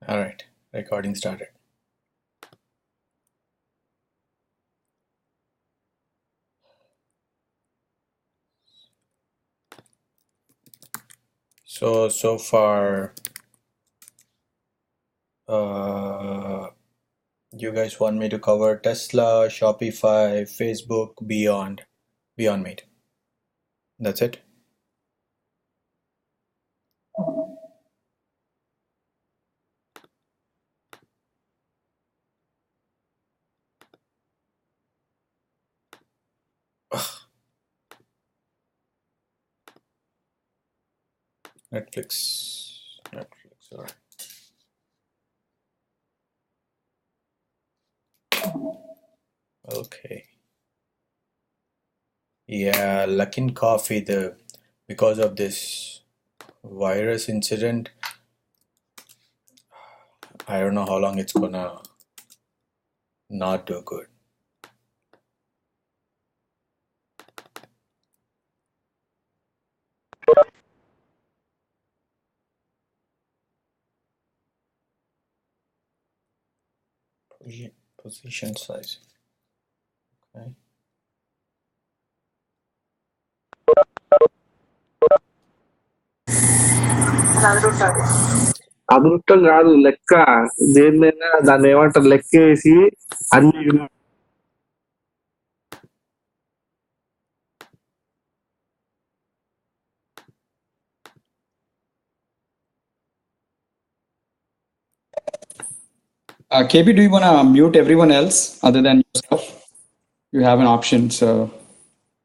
All right, recording started. So far, you guys want me to cover Tesla, Shopify, Facebook, Beyond Meat. That's it. Ugh, Netflix. All right. Okay. Yeah, Luckin Coffee. Because of this virus incident, I don't know how long it's gonna not do good. Position size. Okay. అదృష్టం కాదు లెక్క. దేన్నైనా దాన్ని ఏమంటారు, లెక్క వేసి అన్ని KB, do you want to mute everyone else other than yourself? You have an option, so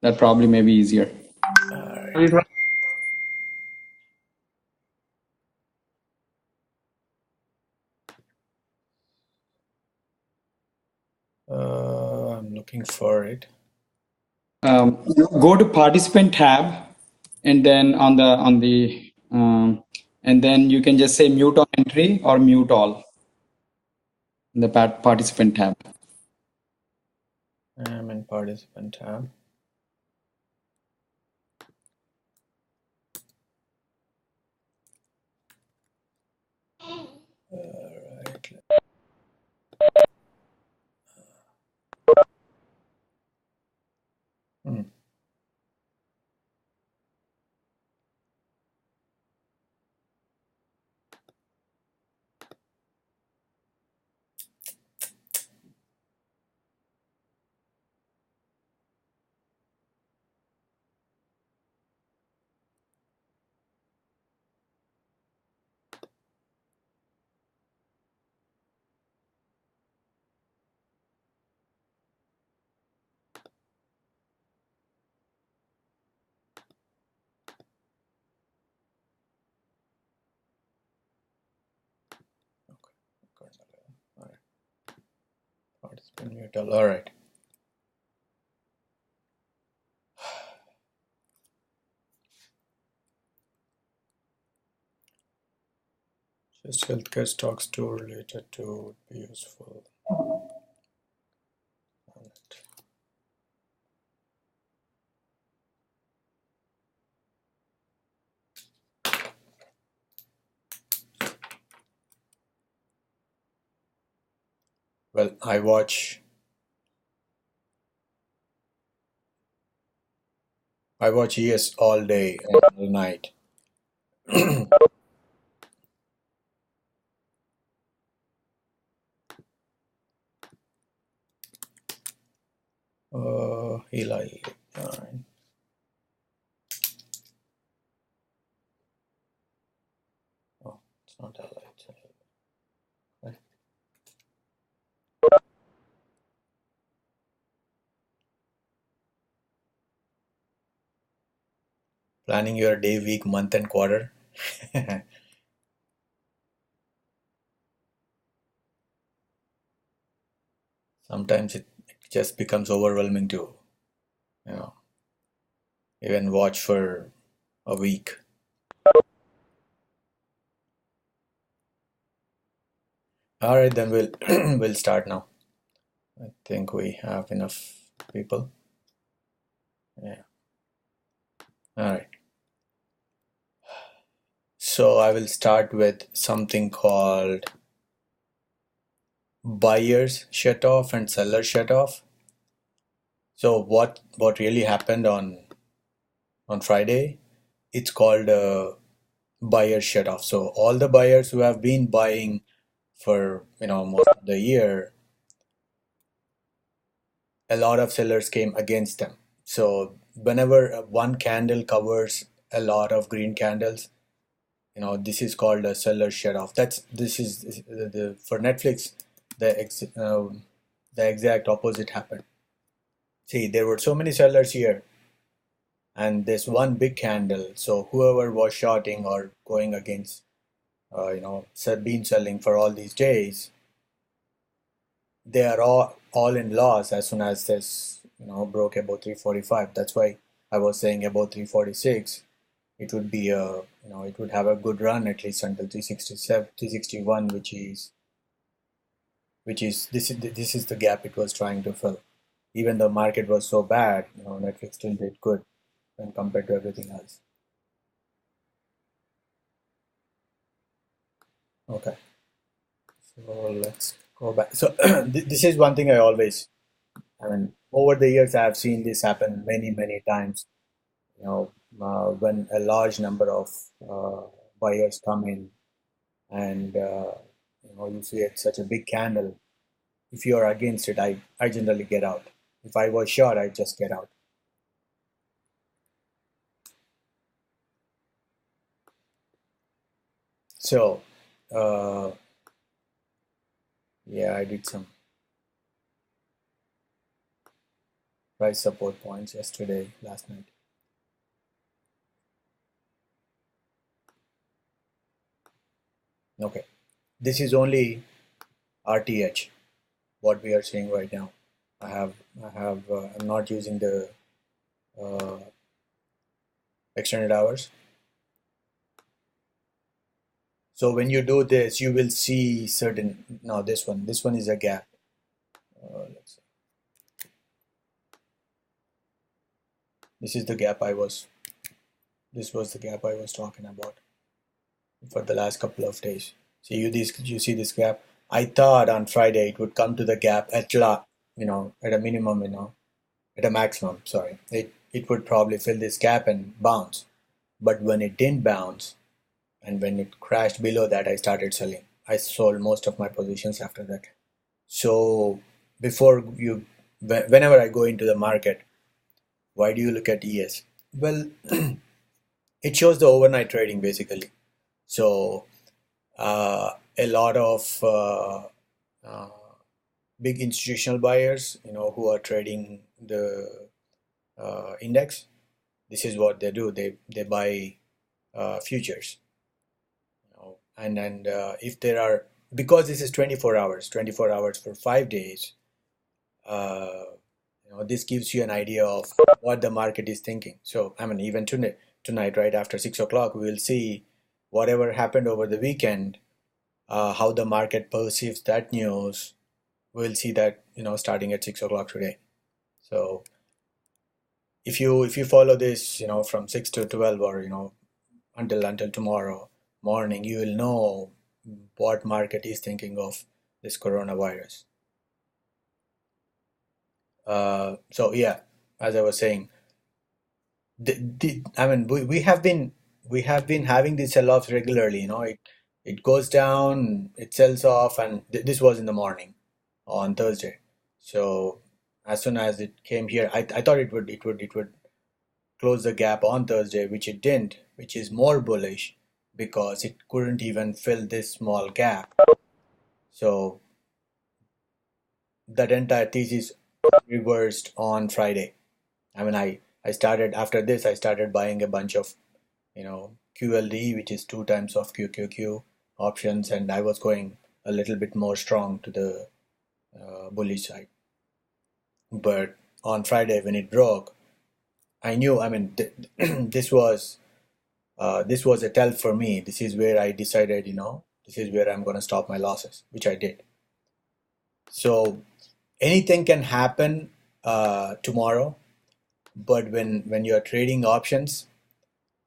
that probably may be easier. I'm looking for it. Go to participant tab, and then and then you can just say mute on entry or mute all in the participant tab. I'm in participant tab. Right. All right. Participant mutual. All right. Just healthcare stocks too related to would be useful. Well, I watch ES all day and all night. Eli. All right. Oh, it's not Eli. It's okay. Planning your day, week, month, and quarter. Sometimes it just becomes overwhelming to, even watch for a week. All right, then we'll start now. I think we have enough people. Yeah. All right. So I will start with something called buyers shut off and sellers shut off. So what really happened on Friday? It's called a buyer shut off. So all the buyers who have been buying for most of the year, a lot of sellers came against them. So whenever one candle covers a lot of green candles, this is called a seller shut off. This is for Netflix. The exact opposite happened. See, there were so many sellers here, and there's one big candle. So whoever was shorting or going against, been selling for all these days, they are all in loss as soon as this broke above 345. That's why I was saying above 346, it would be it would have a good run at least until 367, 361, this is the gap it was trying to fill. Even the market was so bad, Netflix still did good when compared to everything else. Okay, so let's go back. So this is one thing I mean, over the years I have seen this happen many times. When a large number of buyers come in, and you see it's such a big candle. If you are against it, I generally get out. If I was short, I just get out. So yeah, I did some price support points last night. Okay, this is only RTH, what we are seeing right now. I'm not using the extended hours. So when you do this, you will see certain. No, this one is a gap. Let's see. This was the gap I was talking about for the last couple of days. So you see this gap. I thought on Friday it would come to the gap at a minimum, at a maximum. Sorry, it would probably fill this gap and bounce. But when it didn't bounce, and when it crashed below that, I started selling. I sold most of my positions after that. So whenever I go into the market, why do you look at ES? Well, it shows the overnight trading basically. So a lot of big institutional buyers, who are trading the index, this is what they do. They buy futures, and if there are, because this is 24 hours for 5 days, this gives you an idea of what the market is thinking. So I mean, even tonight, right after 6 o'clock, we will see whatever happened over the weekend, how the market perceives that news. We'll see that starting at 6 o'clock today. So if you follow this from 6 to 12, or until tomorrow morning, you will know what market is thinking of this coronavirus. So yeah, as I was saying, I mean, we have been having these sell-offs regularly. It goes down, it sells off, and this was in the morning on Thursday. So as soon as it came here, I thought it would close the gap on Thursday, which it didn't, which is more bullish because it couldn't even fill this small gap. So that entire thesis reversed on Friday. I mean, I started after this. I started buying a bunch of QLD, which is 2 times of QQQ options, and I was going a little bit more strong to the bullish side. But on Friday when it broke, I knew. I mean, this was a tell for me. This is where I decided, this is where I'm going to stop my losses, which I did. So anything can happen tomorrow, but when you're trading options,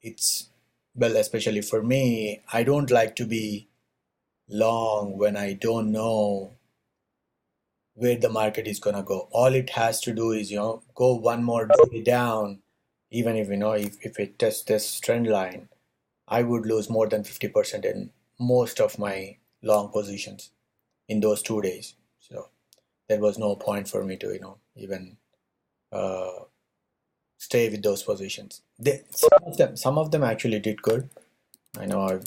it's, well, especially for me, I don't like to be long when I don't know where the market is gonna go. All it has to do is, go one more day down. Even if, if it tests this trend line, I would lose more than 50% in most of my long positions in those 2 days. So there was no point for me to, even uh, stay with those positions. Some of them actually did good. I know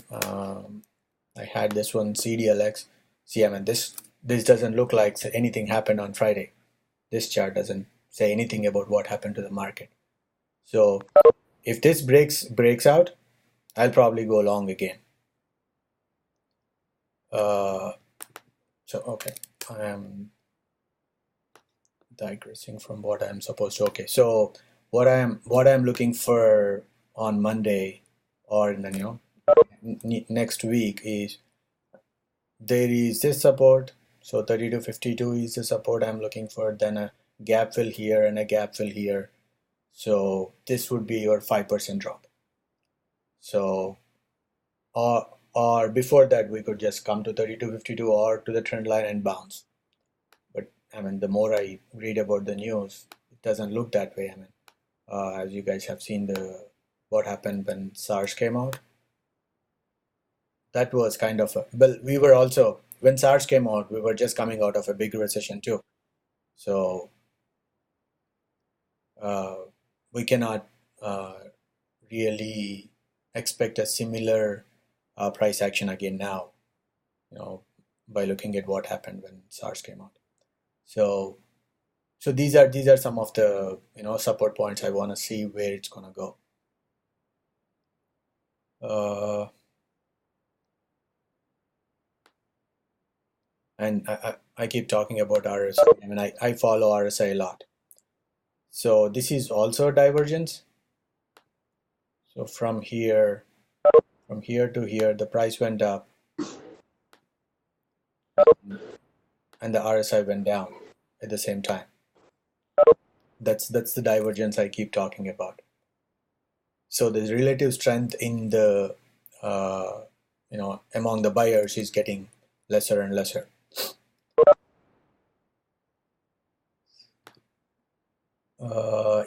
I had this one CDLX. See, I mean, this doesn't look like anything happened on Friday. This chart doesn't say anything about what happened to the market. So if this breaks out, I'll probably go long again. So okay, I am digressing from what I'm supposed to. Okay, so what I'm looking for on Monday or in the next week is there is this support. So 30 to 52 is the support I'm looking for. Then a gap fill here and a gap fill here. So this would be your 5% drop. So or before that we could just come to 30 to 52 or to the trend line and bounce. But I mean, the more I read about the news, it doesn't look that way. I mean, as you guys have seen what happened when SARS came out. That was kind of well, we were also when SARS came out, we were just coming out of a big recession too. So uh, we cannot uh, really expect a similar price action again now. By looking at what happened when SARS came out. So these are some of the support points I want to see where it's gonna go. And I keep talking about RSI. I mean, I follow RSI a lot. So this is also a divergence. So from here to here, the price went up and the RSI went down at the same time. That's the divergence I keep talking about. So the relative strength in the among the buyers is getting lesser and lesser.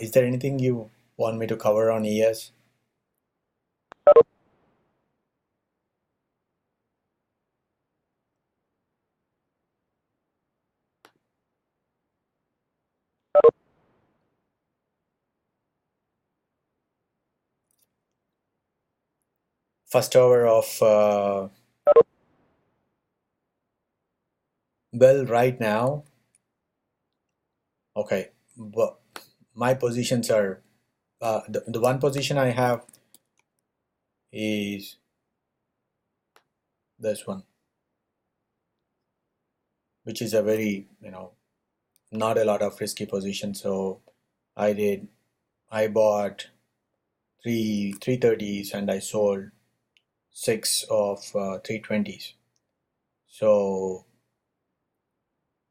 Is there anything you want me to cover on ES? First hour of well, right now, okay, but my positions are the one position I have is this one, which is a very not a lot of risky position. So I bought 330s and I sold 6 of 320s. So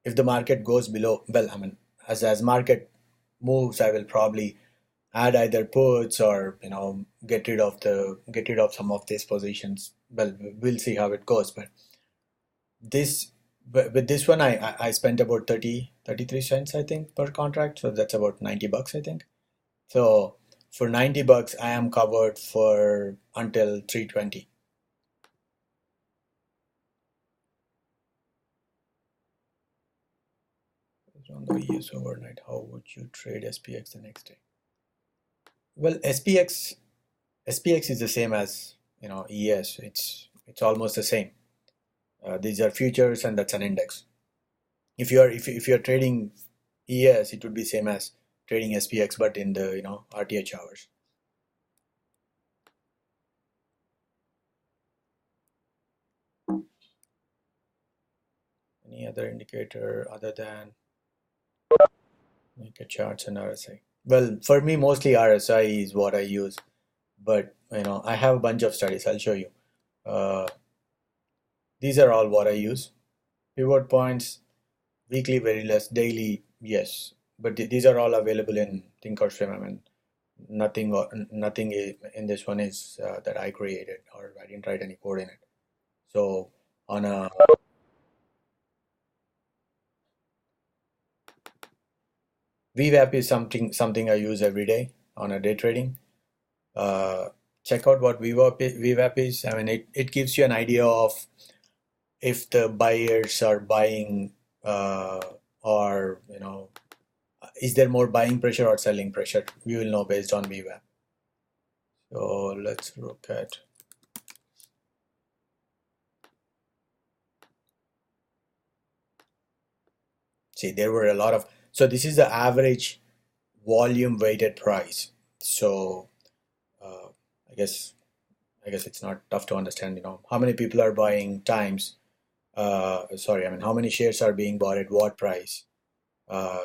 if the market goes below, well, I mean, as market moves, I will probably add either puts or get rid of some of these positions. Well, we'll see how it goes. This but with this one, I spent about 33 cents I think per contract, so that's about $90 I think. So for $90 I am covered for until 320. On the ES overnight, how would you trade SPX the next day? Well, SPX is the same as ES. It's almost the same. These are futures and that's an index. If you're trading ES, it would be same as trading SPX, but in the RTH hours. Any other indicator other than naked charts and RSI? Well, for me, mostly RSI is what I use, but I have a bunch of studies. I'll show you. These are all what I use. Pivot points, weekly very less, daily yes, but these are all available in Thinkorswim. I mean, nothing in this one is that I created or I didn't write any code in it. So on a VWAP is something I use every day on a day trading. Check out what VWAP is. I mean, it gives you an idea of if the buyers are buying, or is there more buying pressure or selling pressure? We will know based on VWAP. So let's look at. See, there were a lot of. So this is the average volume weighted price. So uh, I guess it's not tough to understand. How many people are buying times. Sorry, I mean how many shares are being bought at what price. Uh,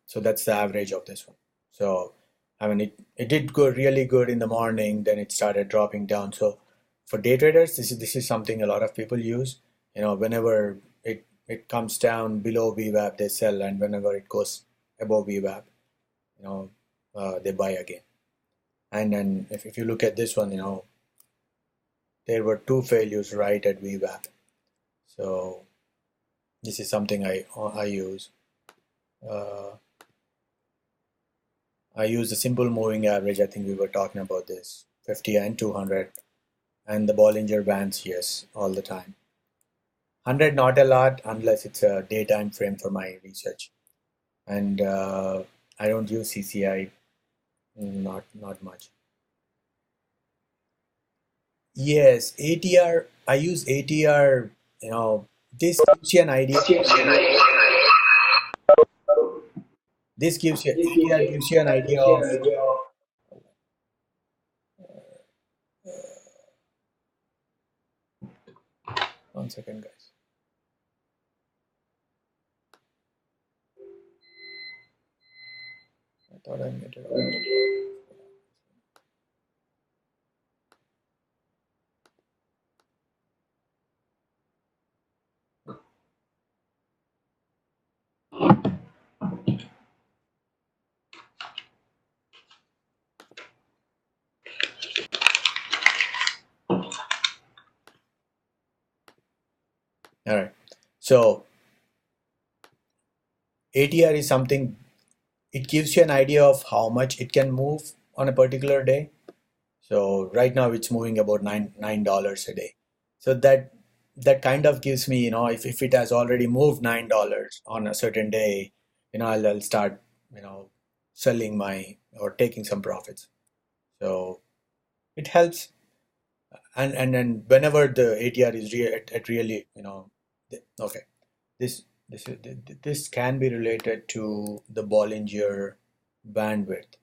so that's the average of this one. So I mean it did go really good in the morning, then it started dropping down. So for day traders, this is something a lot of people use. Whenever it comes down below VWAP, they sell, and whenever it goes above VWAP, they buy again. And then if you look at this one, there were two failures right at VWAP. So this is something I use. I use the simple moving average. I think we were talking about this, 50 and 200, and the Bollinger Bands, yes, all the time. 100 not a lot unless it's a daytime frame for my research, and I don't use CCI, not much. Yes, ATR. I use ATR. This gives you an idea. This gives you ATR gives you an idea of. 1 second, guys. I thought I made it. All right. So ATR is something. It gives you an idea of how much it can move on a particular day. So right now it's moving about $9 a day. So that kind of gives me, if it has already moved $9 on a certain day, I'll start, selling my or taking some profits. So it helps. And then whenever the ATR is at really, okay, this this can be related to the Bollinger bandwidth.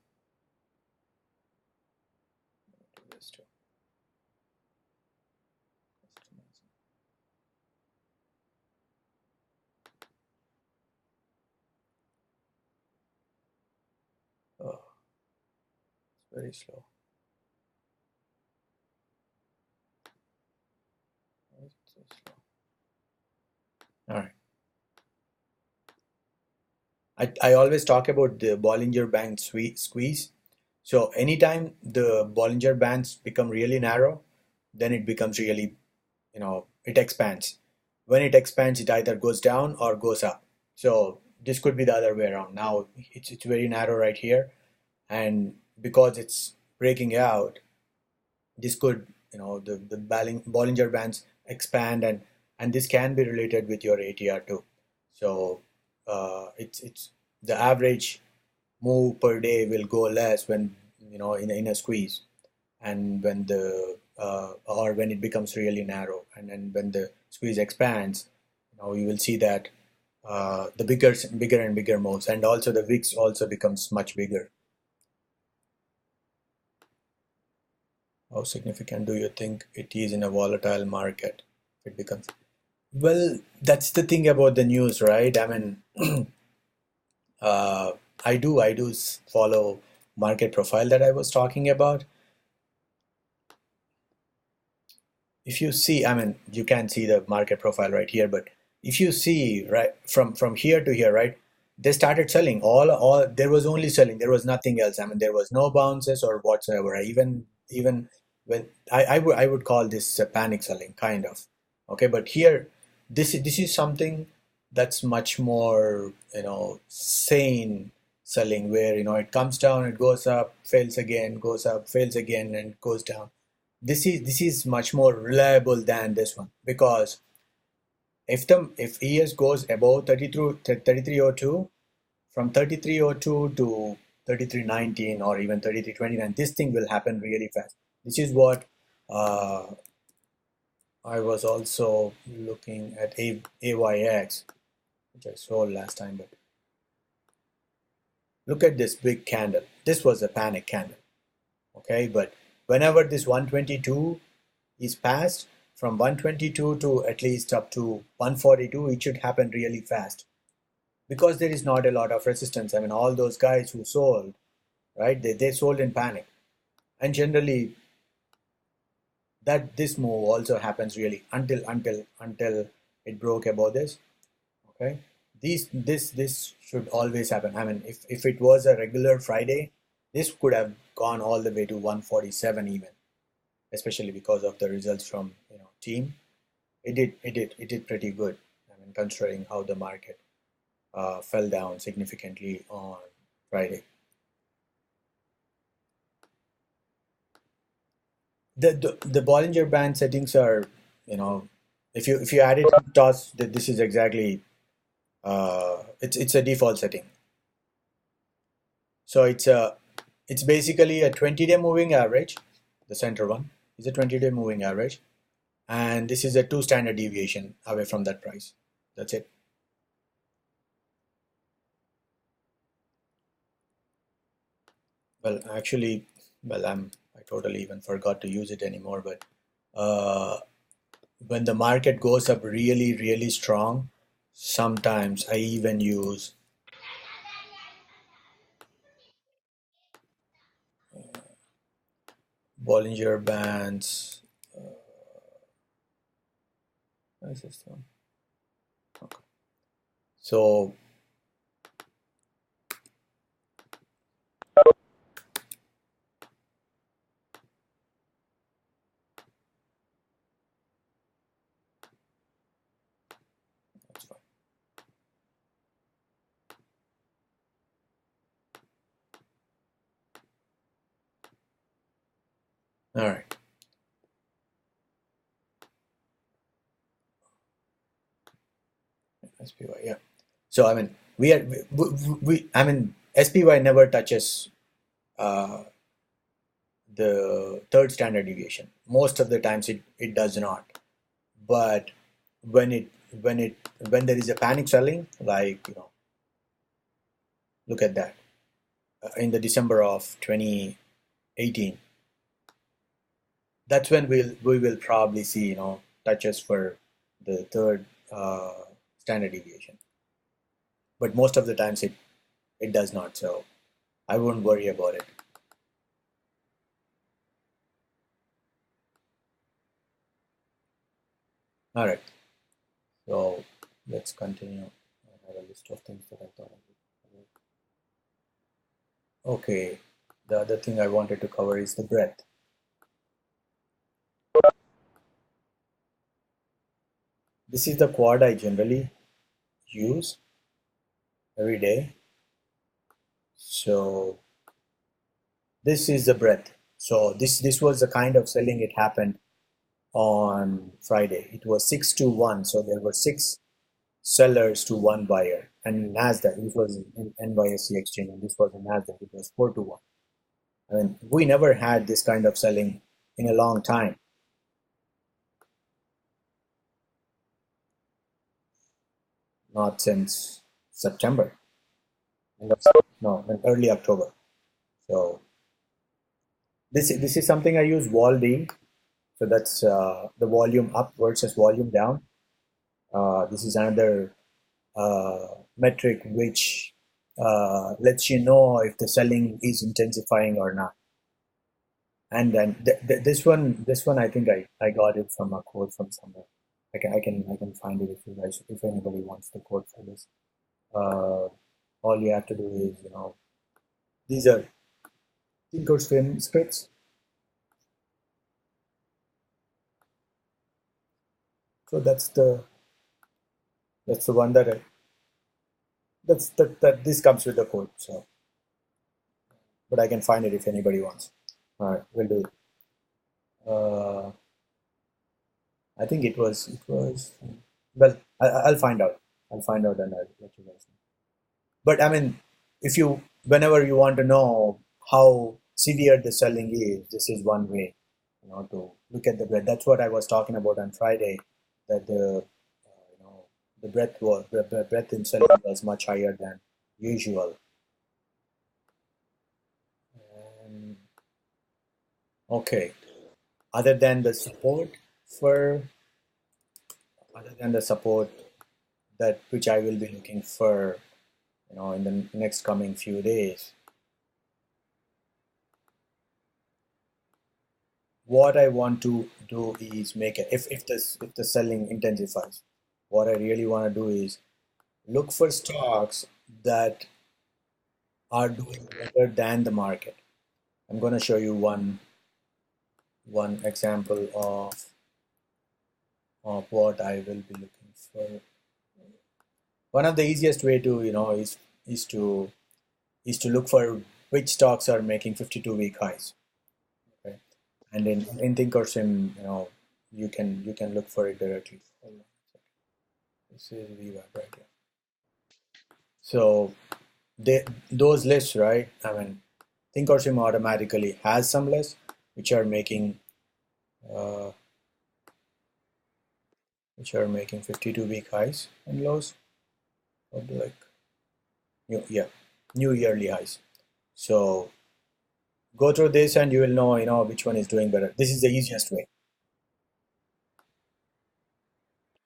Oh, it's very slow. Why is it so slow? All right. I always talk about the Bollinger Band squeeze. So anytime the Bollinger Bands become really narrow, then it becomes really, it expands. When it expands, it either goes down or goes up. So this could be the other way around. Now it's very narrow right here, and because it's breaking out, this could, the Bollinger Bands expand, and this can be related with your ATR too. So it's the average move per day will go less when, in a squeeze, and when the or when it becomes really narrow, and then when the squeeze expands, you will see that the bigger and bigger moves, and also the VIX also becomes much bigger. How significant do you think it is in a volatile market? It becomes, well, that's the thing about the news, right? I mean, uh, I do follow market profile that I was talking about. If you see, I mean, you can see the market profile right here, but if you see right from here to here, right, they started selling all. There was only selling. There was nothing else. I mean, there was no bounces or whatsoever. Even when I would call this panic selling kind of. Okay, but here this is something that's much more, sane selling where it comes down, it goes up, fails again, goes up, fails again, and goes down. This is much more reliable than this one, because if ES goes above 3302, from 3302 to 3319 or even 3329, this thing will happen really fast. This is what I was also looking at AYX, which I sold last time, but look at this big candle. This was a panic candle, okay? But whenever this 122 is passed, from 122 to at least up to 142, it should happen really fast, because there is not a lot of resistance. I mean, all those guys who sold, right? They sold in panic, and generally that this move also happens really until it broke above this. Okay, this should always happen. I mean, if it was a regular Friday, this could have gone all the way to 147 even, especially because of the results from team. It did pretty good. I mean, considering how the market fell down significantly on Friday. The Bollinger Band settings are, if you add it to TOS, this is exactly it's a default setting. So it's basically a 20-day moving average. The center one is a 20-day moving average, and this is a 2 standard deviation away from that price. That's it. Well, actually, I totally even forgot to use it anymore. But when the market goes up really, really strong, sometimes I even use Bollinger Bands. What is this one? Okay. So that's fine. All right. SPY, yeah. So I mean, I mean, SPY never touches the 3rd standard deviation. Most of the times it does not. But when it when there is a panic selling, like look at that in the December of 2018, that's when we will probably see touches for the 3rd standard deviation. But most of the times it does not, so I wouldn't worry about it. All right, so let's continue. I have a list of things that I thought I would cover. Okay, the other thing I wanted to cover is the breadth. This is the quad I generally use every day. So this is the breadth. So this was the kind of selling it happened on Friday. It was 6 to 1, so there were 6 sellers to 1 buyer. And Nasdaq, this was in NYSE exchange, and this was in Nasdaq, it was 4 to 1. I mean, we never had this kind of selling in a long time. Not since September. No, early October. So this is something I use vol D. So that's the volume up versus volume down. This is another metric which lets you know if the selling is intensifying or not. And then this one I think I got it from a quote from somewhere. I can find it if anybody wants the quote for this. All you have to do is these are Thinkorswim scripts. So that's the one that this comes with the code. So but I can find it if anybody wants. All right, we'll do it. I think it was well, I'll find out. I'll find out and I'll let you guys know. But I mean, if you whenever you want to know how severe the selling is, this is one way, to look at the breadth. That's what I was talking about on Friday, that the breadth in selling was much higher than usual. Um, okay, other than the support for other than the support that which I will be looking for, in the next coming few days. What I want to do is make it if the selling intensifies. What I really want to do is look for stocks that are doing better than the market. I'm going to show you one example of what I will be looking for. One of the easiest way to is to look for which stocks are making 52-week highs. Okay, and in Thinkorswim, you can look for it directly. Hold on a second. This is VWAP right here. So those lists, right? I mean, Thinkorswim automatically has some lists which are making 52-week highs and lows, probably like new yearly highs. So go through this and you will know which one is doing better. This is the easiest way.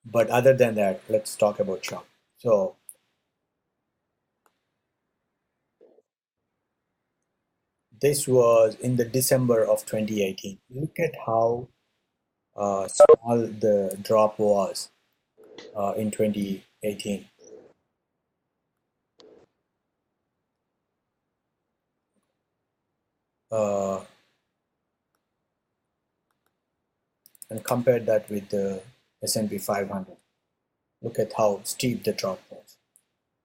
But other than that, let's talk about chart. So this was in the December of 2018. Look at how small the drop was in 2018. And compare that with the S&P 500. Look at how steep the drop was.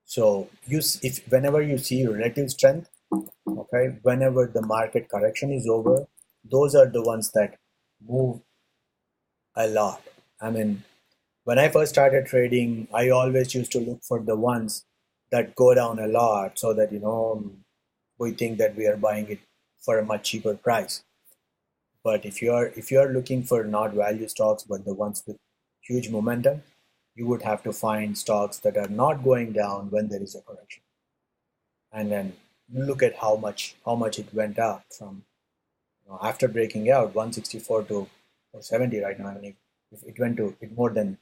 So if whenever you see relative strength, okay, whenever the market correction is over, those are the ones that move a lot. I mean, when I first started trading, I always used to look for the ones that go down a lot, so that we think that we are buying it for a much cheaper price. But if you are looking for not value stocks but the ones with huge momentum, you would have to find stocks that are not going down when there is a correction, and then look at how much it went up from after breaking out 164 to 470 right now. I mean, if it went to it more than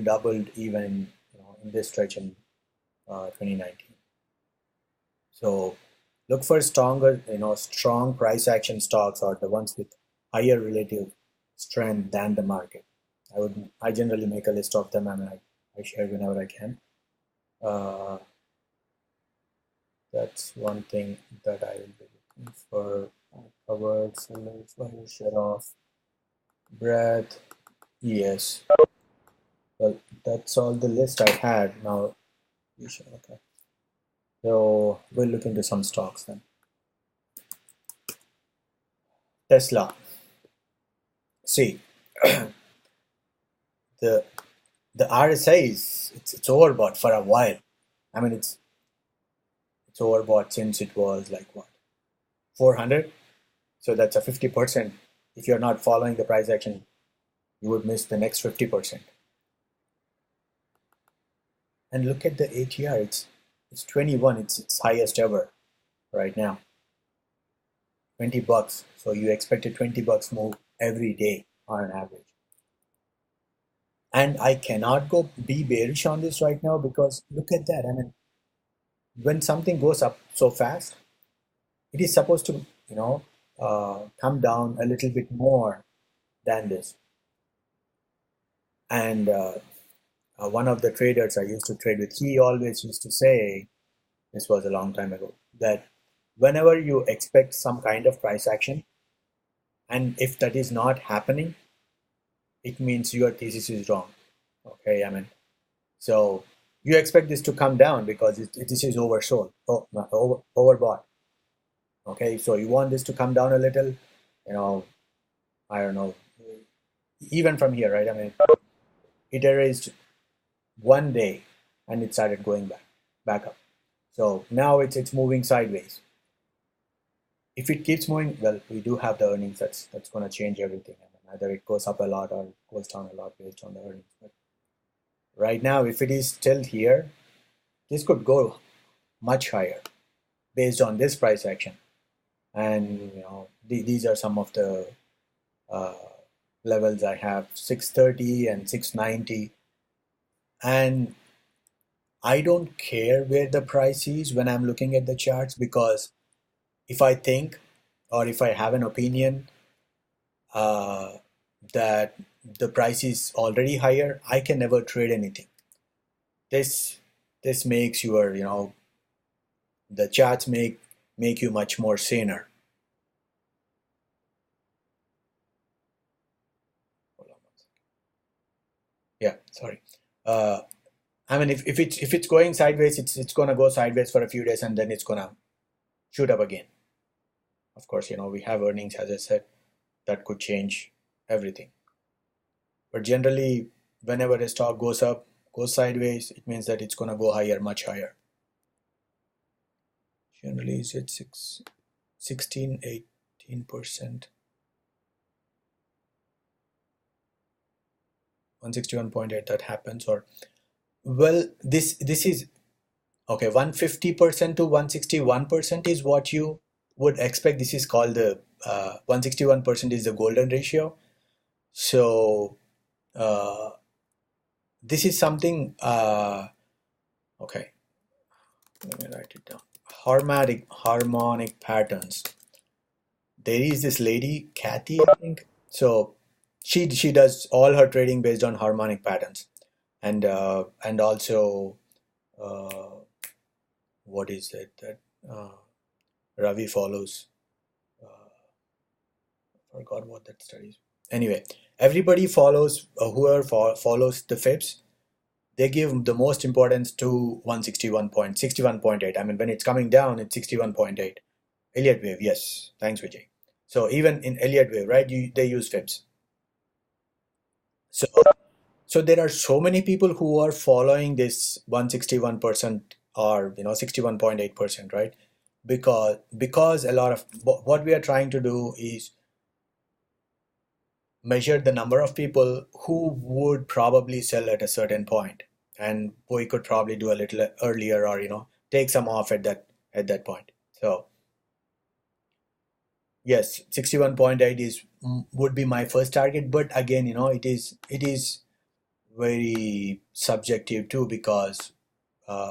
doubled even in this stretch in 2019. So look for strong price action stocks, or the ones with higher relative strength than the market. I generally make a list of them, and I share whenever I can. That's one thing that I will be looking for. I covered sellers, fire, shut off, breath. Yes. Well, that's all the list I had. Now, okay. So we'll look into some stocks then. Tesla. See, the RSI it's overbought for a while. I mean, it's overbought since it was like what, 400. So that's a 50%. If you're not following the price action, you would miss the next 50%. And look at the ATR. It's 21. It's its highest ever right now. $20. So you expect a $20 move every day on an average. And I cannot be bearish on this right now, because look at that. I mean, when something goes up so fast, it is supposed to come down a little bit more than this. And one of the traders I used to trade with, he always used to say, this was a long time ago, that whenever you expect some kind of price action, and if that is not happening, it means your thesis is wrong. Okay, I mean, so you expect this to come down because this is oversold, overbought. Okay, so you want this to come down a little, I don't know, even from here, right? I mean, it erased one day and it started going back up. So now it's moving sideways. If it keeps moving, well, we do have the earnings. That's going to change everything. I mean, either it goes up a lot or it goes down a lot based on the earnings. But right now, if it is still here, this could go much higher based on this price action. And these are some of the uh, levels I have: 630 and 690. And I don't care where the price is when I'm looking at the charts, because if I think or if I have an opinion uh, that the price is already higher, I can never trade anything. This makes your the charts make you much more saner. Hold on one second. Yeah, sorry. I mean, if it's going sideways, it's gonna go sideways for a few days and then it's gonna shoot up again. Of course, we have earnings, as I said, that could change everything. But generally, whenever a stock goes up, goes sideways, it means that it's gonna go higher, much higher. Generally, it's at 16, 18%. 161.8 that happens, or well, this is okay. 150% to 161% is what you would expect. This is called the 161% is the golden ratio. So this is something okay, let me write it down. Harmonic patterns. There is this lady Kathy, I think. So she does all her trading based on harmonic patterns, and also what is it that Ravi follows? Forgot what that study is. Anyway, everybody follows whoever follows the Fibs. They give the most importance to 161.61.8. I mean, when it's coming down, it's 61.8. Elliott wave, yes. Thanks, Vijay. So even in Elliott wave, right? They use Fibs. So there are so many people who are following this 161% or 61.8%, right? Because a lot of what we are trying to do is measure the number of people who would probably sell at a certain point, and we could probably do a little earlier, or take some off at that point. So yes, 61.8 would be my first target, but again, it is very subjective too, because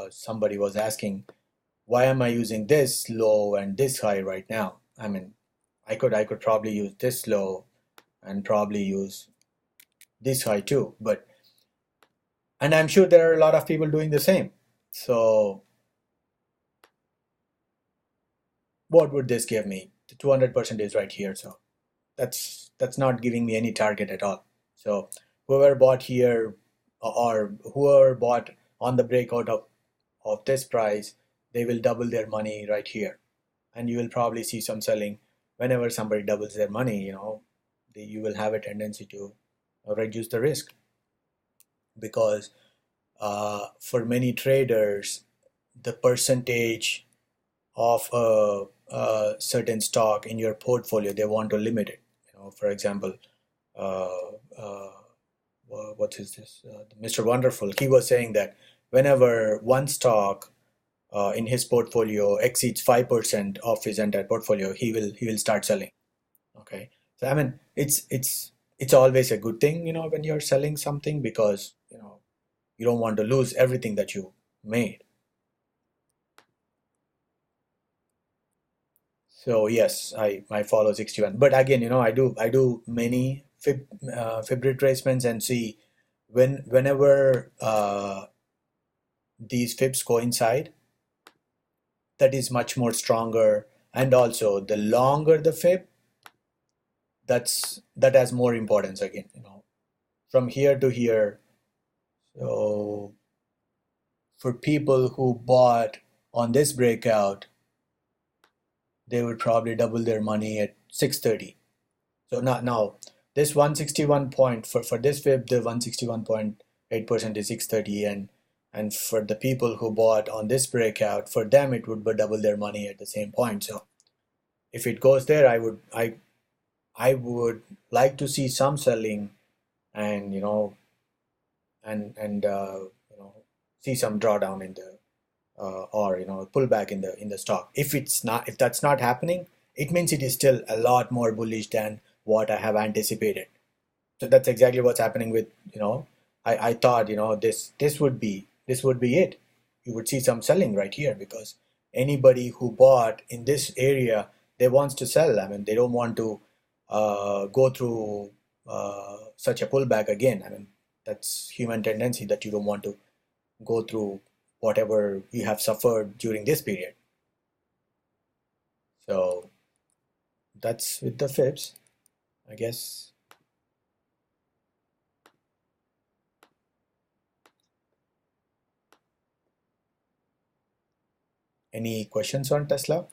somebody was asking, why am I using this low and this high right now? I mean, I could probably use this low and probably use this high too, and I'm sure there are a lot of people doing the same. So what would this give me? The 200% is right here, so that's not giving me any target at all. So whoever bought here, or whoever bought on the breakout of this price, they will double their money right here, and you will probably see some selling. Whenever somebody doubles their money, you will have a tendency to reduce the risk, because for many traders, the percentage of a certain stock in your portfolio, they want to limit it. For example, uh, uh, what is this? Mr. Wonderful, he was saying that whenever one stock in his portfolio exceeds 5% of his entire portfolio, he will start selling. Okay, so I mean, it's always a good thing, when you're selling something, because you don't want to lose everything that you made. So yes, I follow 61. But again, I do many fib retracements and see whenever these fibs coincide, that is much more stronger. And also, the longer the fib, that has more importance again. From here to here. So for people who bought on this breakout, they would probably double their money at 630. So now this 161 point for this fib, the 161.8% is 630, and for the people who bought on this breakout, for them it would double their money at the same point. So if it goes there, I would like to see some selling, and see some drawdown in the or pullback in the stock. If that's not happening, it means it is still a lot more bullish than what I have anticipated. So that's exactly what's happening with I thought this would be it. You would see some selling right here, because anybody who bought in this area, they wants to sell. I mean, they don't want to go through such a pullback again. I mean, that's human tendency, that you don't want to go through whatever you have suffered during this period. So that's with the fibs, I guess. Any questions on Tesla?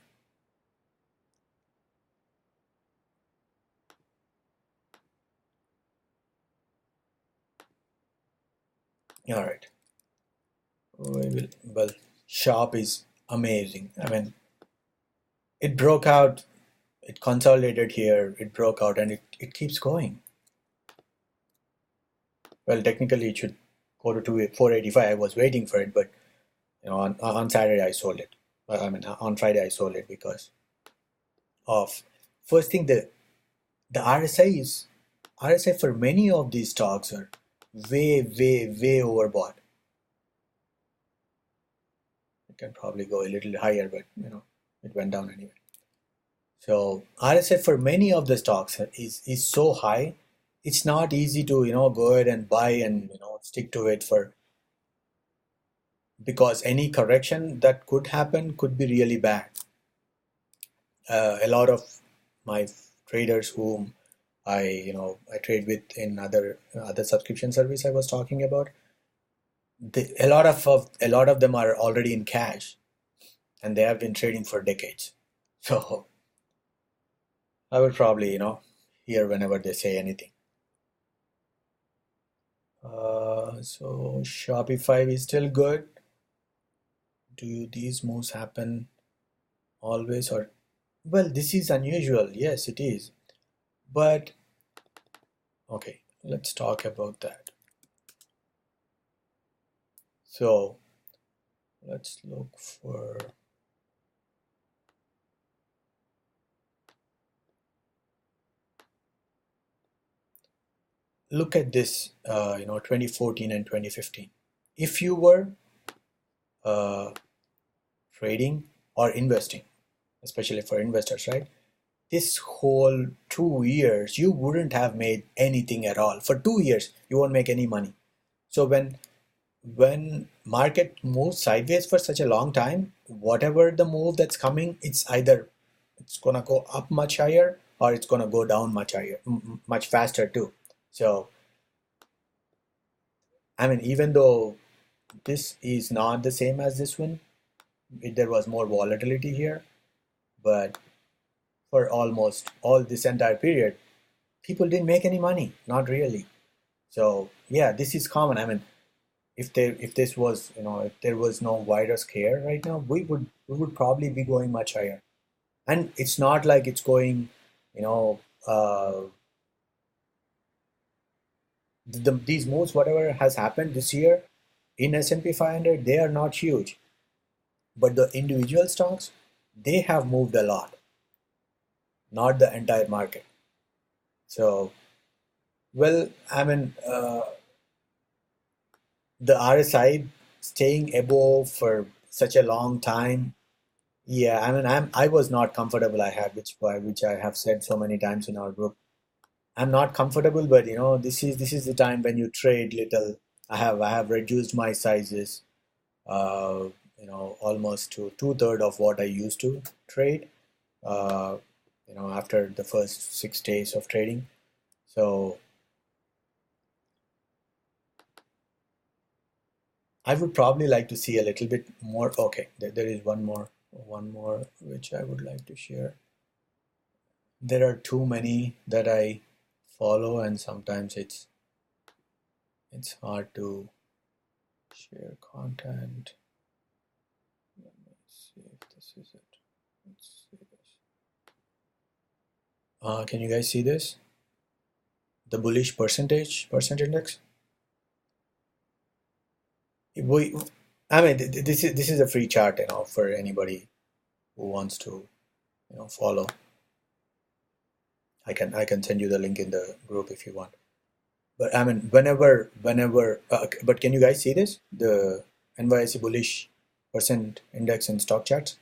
All right. Well, Sharp is amazing. I mean, it broke out, it consolidated here, it broke out, and it keeps going. Well, technically it should go to 485. I was waiting for it, but on Saturday I sold it. I mean, on Friday I sold it because of first thing, the RSI for many of these stocks are way overbought. It can probably go a little higher, but it went down anyway. So RSI for many of the stocks is so high, it's not easy to go ahead and buy and stick to it, because any correction that could happen could be really bad. A lot of my traders whom I trade with in other subscription service I was talking about, a lot of them are already in cash, and they have been trading for decades. So I will probably hear whenever they say anything. So Shopify is still good. Do these moves happen always, or well, this is unusual. Yes, it is. But okay, let's talk about that. So let's look for look at this 2014 and 2015. If you were trading or investing, especially for investors, right? This whole 2 years, you wouldn't have made anything at all. For 2 years, you won't make any money. So when market moves sideways for such a long time, whatever the move that's coming, it's either it's gonna go up much higher, or it's gonna go down much higher, much faster too. So I mean, even though this is not the same as this one, there was more volatility here, but for almost all this entire period, people didn't make any money, not really. So yeah, this is common. I mean, if this was if there was no virus scare right now, we would probably be going much higher. And it's not like it's going you know these moves, whatever has happened this year in S&P 500, they are not huge, but the individual stocks, they have moved a lot, not the entire market. So well, I mean, the RSI staying above for such a long time, yeah, I mean, I was not comfortable. I had which I have said so many times in our group. I'm not comfortable, but this is the time when you trade little. I have reduced my sizes, uh, almost to two-thirds of what I used to trade. Uh, after the first 6 days of trading, so I would probably like to see a little bit more. Okay, there is one more one more which I would like to share. There are too many that I follow, and sometimes it's hard to share content. Let me see if this is it. Let's see this. Can you guys see this? The bullish percent index. I mean, this is a free chart, for anybody who wants to, follow. I can send you the link in the group if you want. But I mean, whenever, but can you guys see this? The NYSE bullish percent index in stock charts.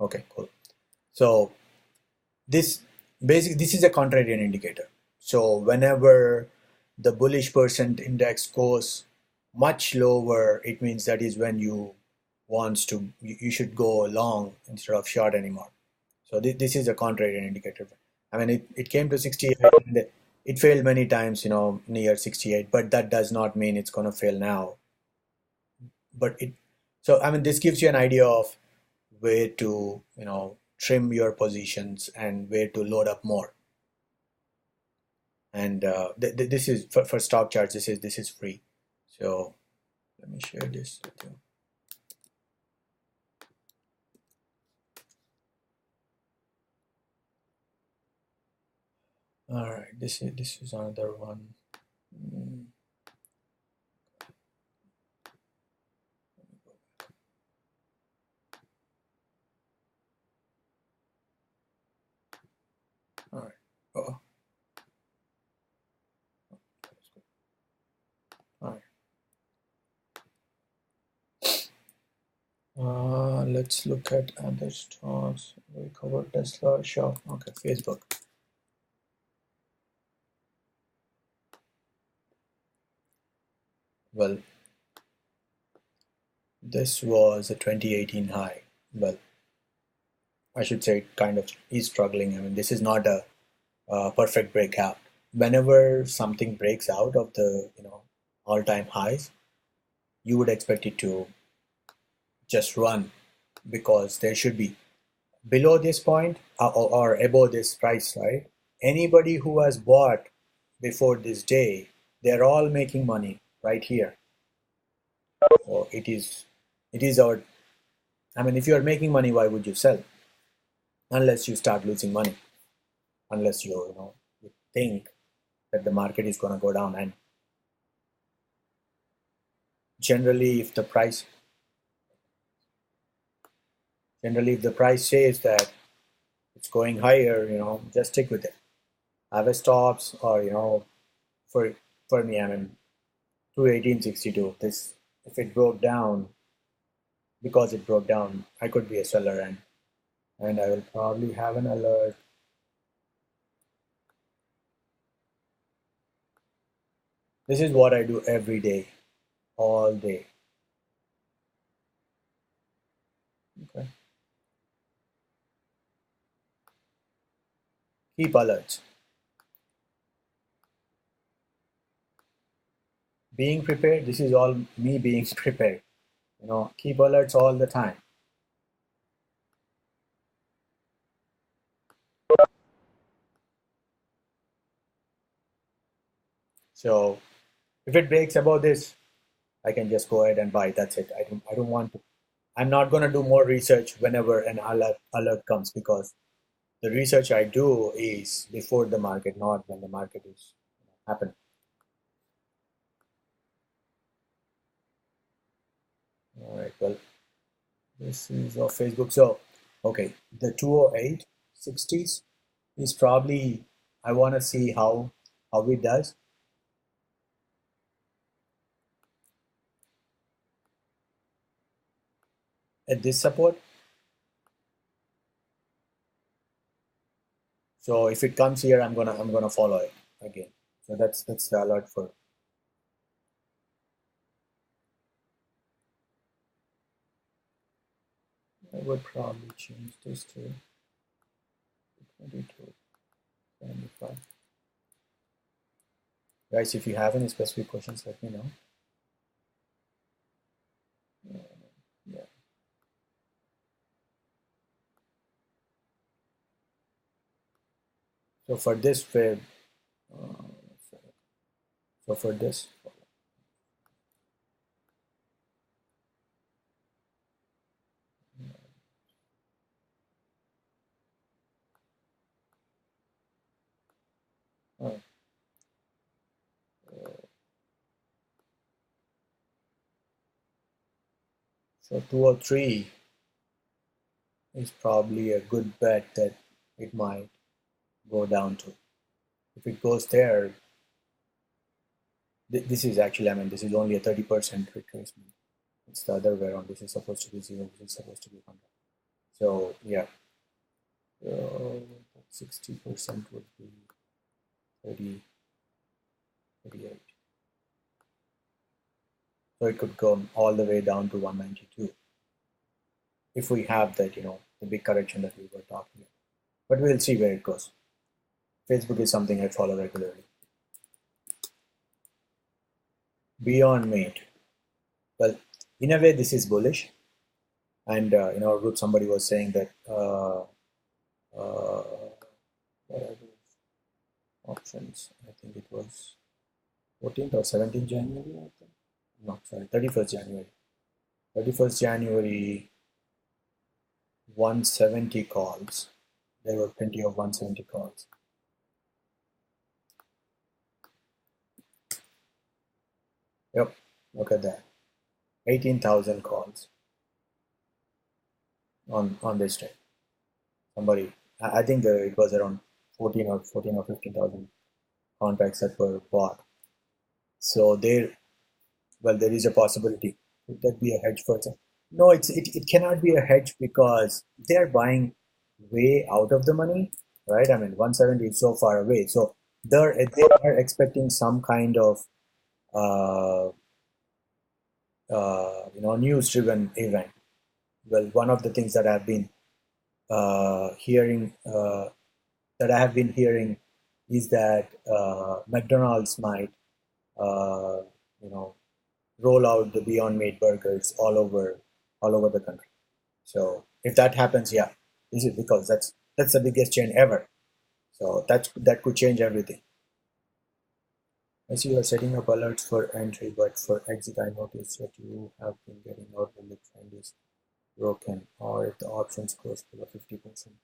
Okay, cool. So this is a contrarian indicator. So whenever the bullish percent index goes much lower, it means that is when you should go long instead of short anymore. So this is a contrarian indicator. I mean, it came to 68 and it failed many times, near 68, but that does not mean it's going to fail now. But I mean, this gives you an idea of where to, trim your positions and where to load up more. And this is for stock charts. This is free. So let me share this with you. All right, this is another one. All right. Oh. All right. Let's look at other stocks. We covered Tesla, Shop. Okay, Facebook. Well, this was a 2018 high. Well, I should say it kind of is struggling. I mean, this is not a perfect breakout. Whenever something breaks out of the all-time highs, you would expect it to just run, because there should be below this point or above this price, right? Anybody who has bought before this day, they're all making money right here. So it is our, I mean, if you are making money, why would you sell? Unless you start losing money, unless you think that the market is going to go down. And generally if the price says that it's going higher, just stick with it. Have a stops, or for me, I mean, to 1862, this, if it broke down, because it broke down, I could be a seller, and I will probably have an alert. This is what I do every day, all day. Okay. Keep alerts. Being prepared, this is all me being prepared. Keep alerts all the time. So if it breaks above this, I can just go ahead and buy. That's it. I don't want to. I'm not going to do more research whenever an alert comes, because the research I do is before the market, not when the market is happening. All right. Well, this is of Facebook. So, okay, the 208.60s is probably, I want to see how it does. At this support. So if it comes here, I'm gonna follow it again. So that's the alert for. I would probably change this to 22.75. Guys, if you have any specific questions, let me know. Yeah. So for this fib, so for this, so 203 is probably a good bet that it might go down to. If it goes there, this is actually, I mean, this is only a 30% retracement. It's the other way around. This is supposed to be 0, this is supposed to be 100. So yeah, 60% would be 30, 38. So it could go all the way down to 192 if we have that, the big correction that we were talking about. But we'll see where it goes. Facebook is something I follow regularly. Beyond Meat. Well, in a way, this is bullish. And in our group, somebody was saying that what are those options? I think it was 14th or 17th January, I think. No, sorry, 31st January. 31st January, 170 calls. There were plenty of 170 calls. Yep, look at that. 18,000 calls on this day. Somebody, I think it was around 14 or 15,000 contracts that were bought. So there is a possibility. Could that be a hedge for them? No, it cannot be a hedge because they're buying way out of the money, right? I mean, 170 is so far away. So they are expecting some kind of news-driven event. Well, one of the things that I've been hearing is that McDonald's might roll out the Beyond Meat burgers all over the country. So if that happens, yeah, this is because that's the biggest chain ever. So that could change everything. I see you are setting up alerts for entry, but for exit, I noticed that you have been getting out when the trend is broken, or if the options goes below 50%.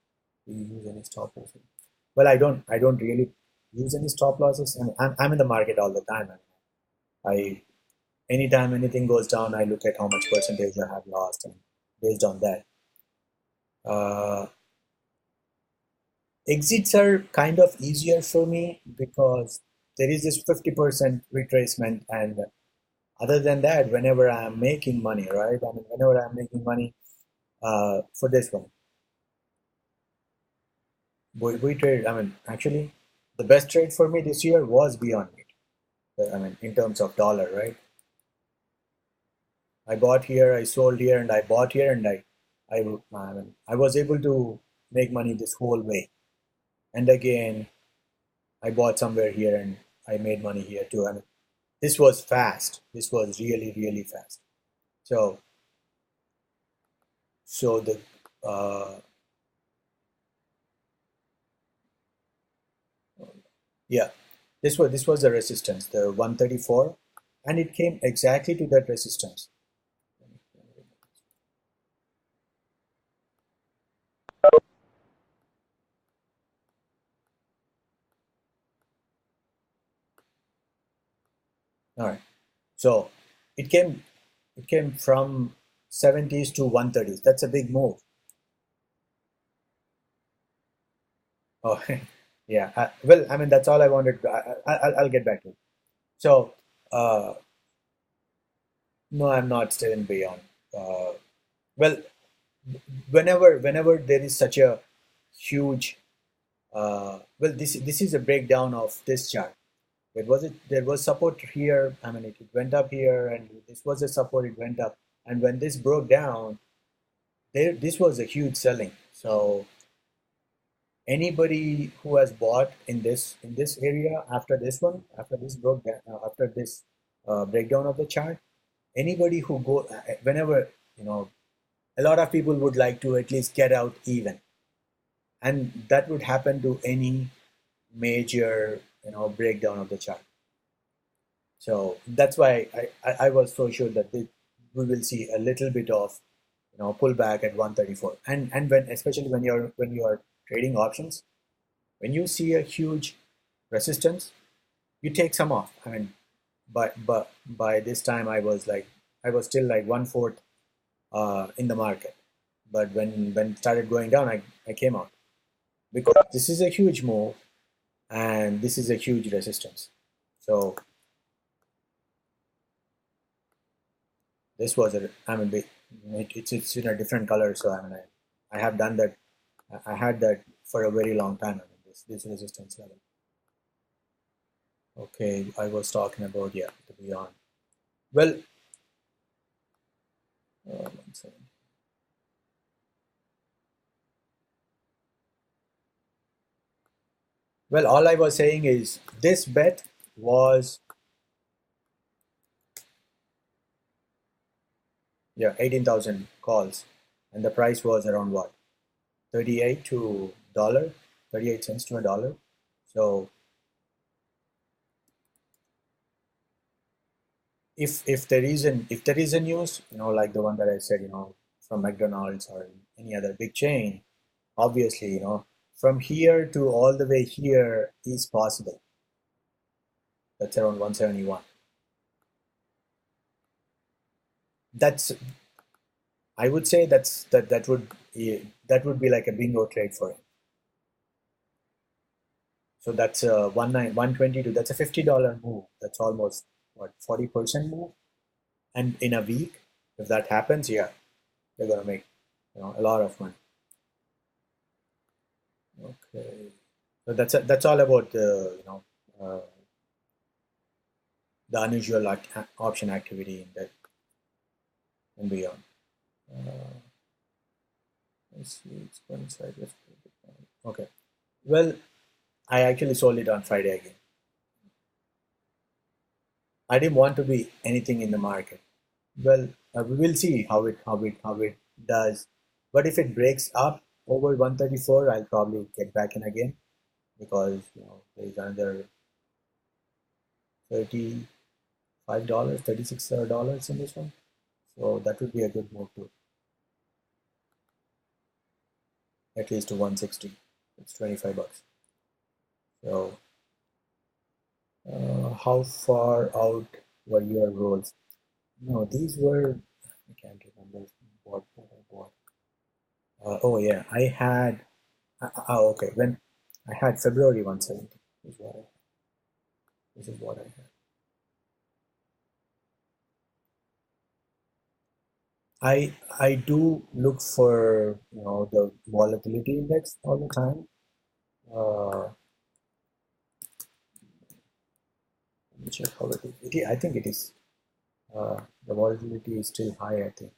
Do you use any stop losses? Well, I don't really use any stop losses. I'm in the market all the time. Anytime anything goes down, I look at how much percentage I have lost, and based on that, exits are kind of easier for me because there is this 50% retracement, and other than that, whenever I'm making money, right? I mean, whenever I'm making money, for this one, we trade. I mean, actually, the best trade for me this year was Beyond Meat. I mean, in terms of dollar, right? I bought here, I sold here, and I bought here, and I was able to make money this whole way. And again, I bought somewhere here, and I made money here too. I mean, this was fast. This was really, really fast. So the yeah, this was the resistance, the 134, and it came exactly to that resistance. All right, so it came from 70s to 130s. That's a big move. Oh, yeah. Well, I mean, that's all I wanted. I'll get back to it. So, no, I'm not still in Beyond. Well, whenever there is such a huge, well, this is a breakdown of this chart. There was support here. I mean, it went up here, and this was a support. It went up, and when this broke down, this was a huge selling. So anybody who has bought in this area after this broke down, after this breakdown of the chart, anybody who whenever a lot of people would like to at least get out even, and that would happen to any major, breakdown of the chart. So that's why I was so sure that we will see a little bit of, pullback at 134. And when, especially when you are trading options, when you see a huge resistance, you take some off. I mean, but by this time I was still like one fourth in the market. But when it started going down, I came out because this is a huge move and this is a huge resistance. So this was I mean, it's in a different color. So I mean, I have done that. I had that for a very long time. I mean, this resistance level. Okay, I was talking about, yeah, the beyond. Well, one second. Well, all I was saying is this bet was, yeah, 18,000 calls, and the price was around what, 38 to dollar, 38 cents to a dollar. So if there is a news, like the one that I said, from McDonald's or any other big chain, obviously, from here to all the way here is possible. That's around 171. That's, I would say that would be like a bingo trade for him. So that's 122. That's a $50 move. That's almost what, 40% move. And in a week, if that happens, yeah, they're gonna make, a lot of money. Okay, so that's all about the unusual option activity in that and beyond. Let's see, it's going sideways. Okay, well, I actually sold it on Friday again. I didn't want to be anything in the market. Well, we will see how it does. But if it breaks up over 134, I'll probably get back in again because there is another $35, $36 in this one. So that would be a good move too. At least to 160. It's 25 bucks. So how far out were your rolls? No, these were, I can't remember what I bought. Oh yeah, I had. Okay, when I had February 170 is what I. This is what I had. I do look for the volatility index all the time. Let me check how it is. I think it is. The volatility is still high, I think.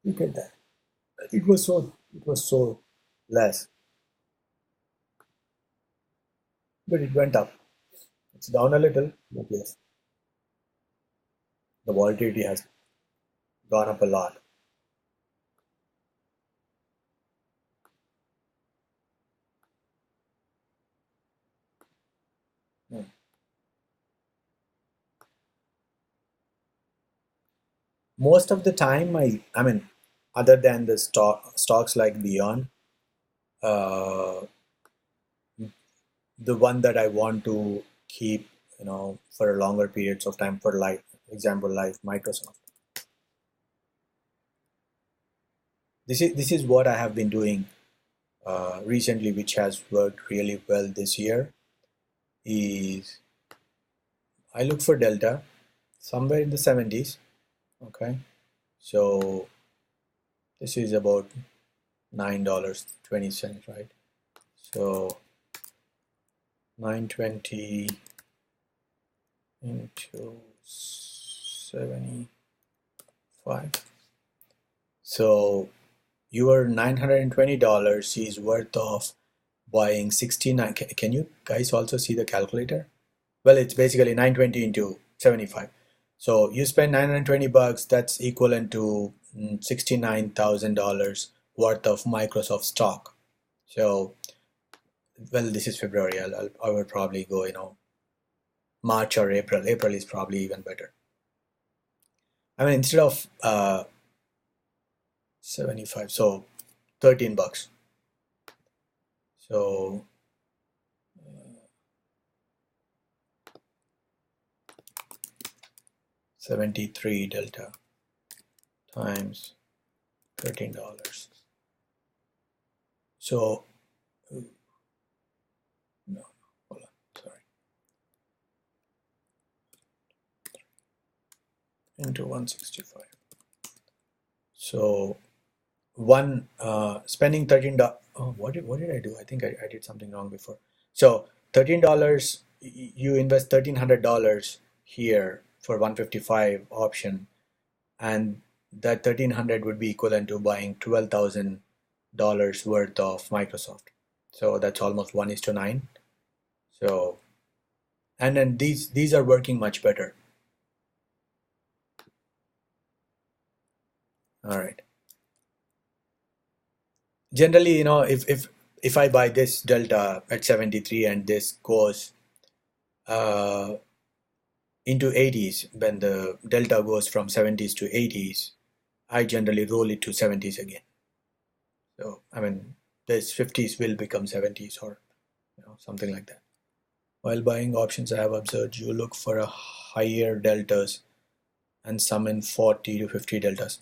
Look at that. It was so less, but it went up. It's down a little, but yes, the volatility has gone up a lot. Most of the time, I mean, other than the stocks like Beyond, uh, the one that I want to keep, for longer periods of time, for like example, like Microsoft. This is what I have been doing recently, which has worked really well this year. Is I look for delta somewhere in the 70s. Okay, so this is about $9.20, right? So 920 into 75. So your $920 is worth of buying 69. Can you guys also see the calculator? Well, it's basically 920 into 75. So you spend 920 bucks, that's equivalent to $69,000 worth of Microsoft stock. So, well, this is February. I will probably go, March or April. April is probably even better. I mean, instead of 75, so $13. So 73 delta times $13. So no, hold on, sorry. Into 165. So spending $13. Oh, what did I do? I think I did something wrong before. So $13, you invest $1,300 here for 155 option, and that 1,300 would be equivalent to buying $12,000 worth of Microsoft. So that's almost 1:9. So, and then these are working much better. All right. Generally, if I buy this delta at 73 and this goes into 80s, when the delta goes from 70s to 80s, I generally roll it to 70s again. So I mean, this 50s will become 70s or something like that. While buying options, I have observed you look for a higher deltas and some in 40 to 50 deltas.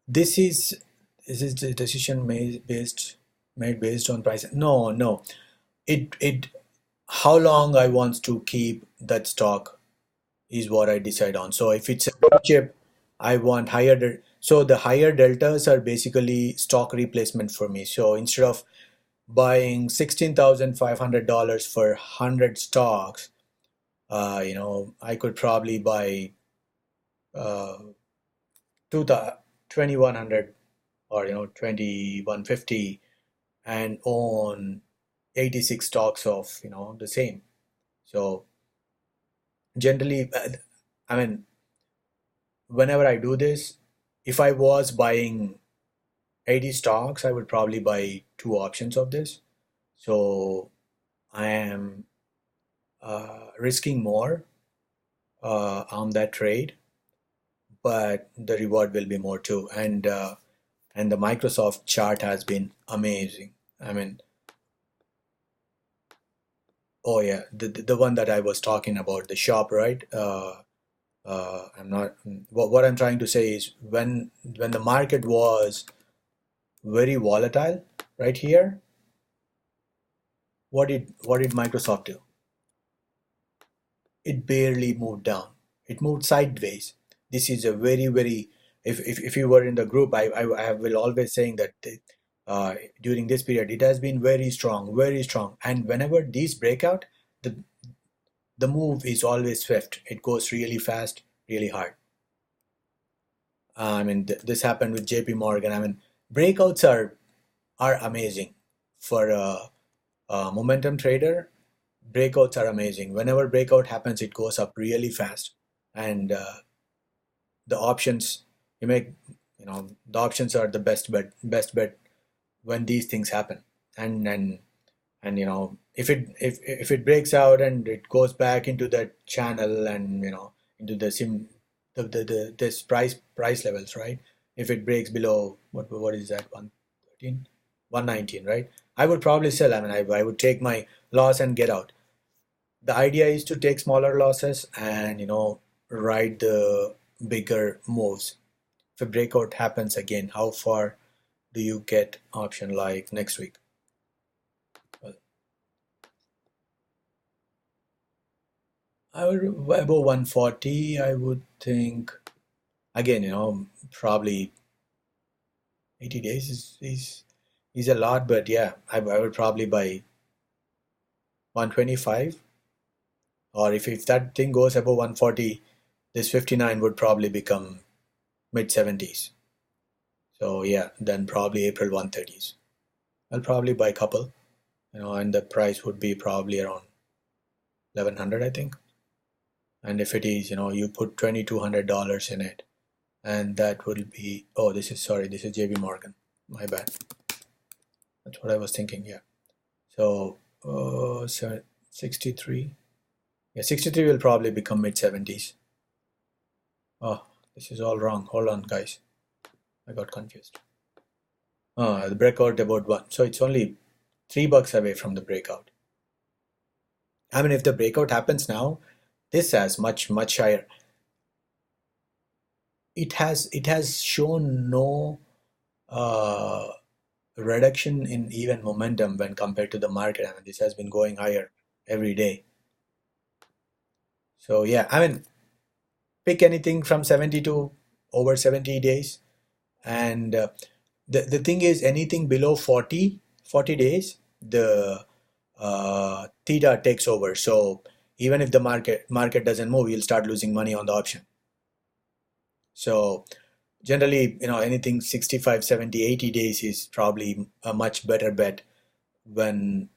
This is the decision made based on price. No. It how long I want to keep that stock is what I decide on. So if it's a blue chip, I want higher. So the higher deltas are basically stock replacement for me. So instead of buying $16,500 for 100 stocks, I could probably buy 2,100 or 2,150 and own 86 stocks of the same. So generally, I mean, whenever I do this, if I was buying 80 stocks, I would probably buy 2 options of this. So I am risking more on that trade, but the reward will be more too. And the Microsoft chart has been amazing. I mean, oh yeah, the one that I was talking about, the shop, right? I'm not. What I'm trying to say is when the market was very volatile, right here, what did Microsoft do? It barely moved down. It moved sideways. This is a very. If you were in the group, I will always saying that during this period it has been very strong, and whenever these break out, the move is always swift. It goes really fast, really hard. I mean, this happened with JP Morgan. I mean, breakouts are amazing for a momentum trader. Breakouts are amazing. Whenever breakout happens, it goes up really fast, and the options you make, the options are the best bet when these things happen. And if it breaks out and it goes back into that channel and into this price levels, right? If it breaks below what is that, 113, 119, right? I would probably sell. I mean, I would take my loss and get out. The idea is to take smaller losses and ride the bigger moves. If a breakout happens again, how far do you get option like next week? Well, I would above 140. I would think again, probably 80 days is a lot, but yeah, I would probably buy 125, or if that thing goes above 140, this 59 would probably become mid 70s. So yeah, then probably April 130s. I'll probably buy a couple, and the price would be probably around 1100, I think. And if it is, you put $2,200 in it, and that will be, oh, this is JP Morgan. My bad. That's what I was thinking. Yeah. So 63. Yeah, 63 will probably become mid 70s. Oh, this is all wrong. Hold on, guys. I got confused. The breakout about one. So it's only $3 away from the breakout. I mean, if the breakout happens now, this has much higher. It has shown no reduction in even momentum when compared to the market. I mean, this has been going higher every day. So yeah, I mean, pick anything from 70 to over 70 days, and the thing is, anything below 40 days, the theta takes over. So even if the market doesn't move, you'll start losing money on the option. So generally, anything 65, 70, 80 days is probably a much better bet when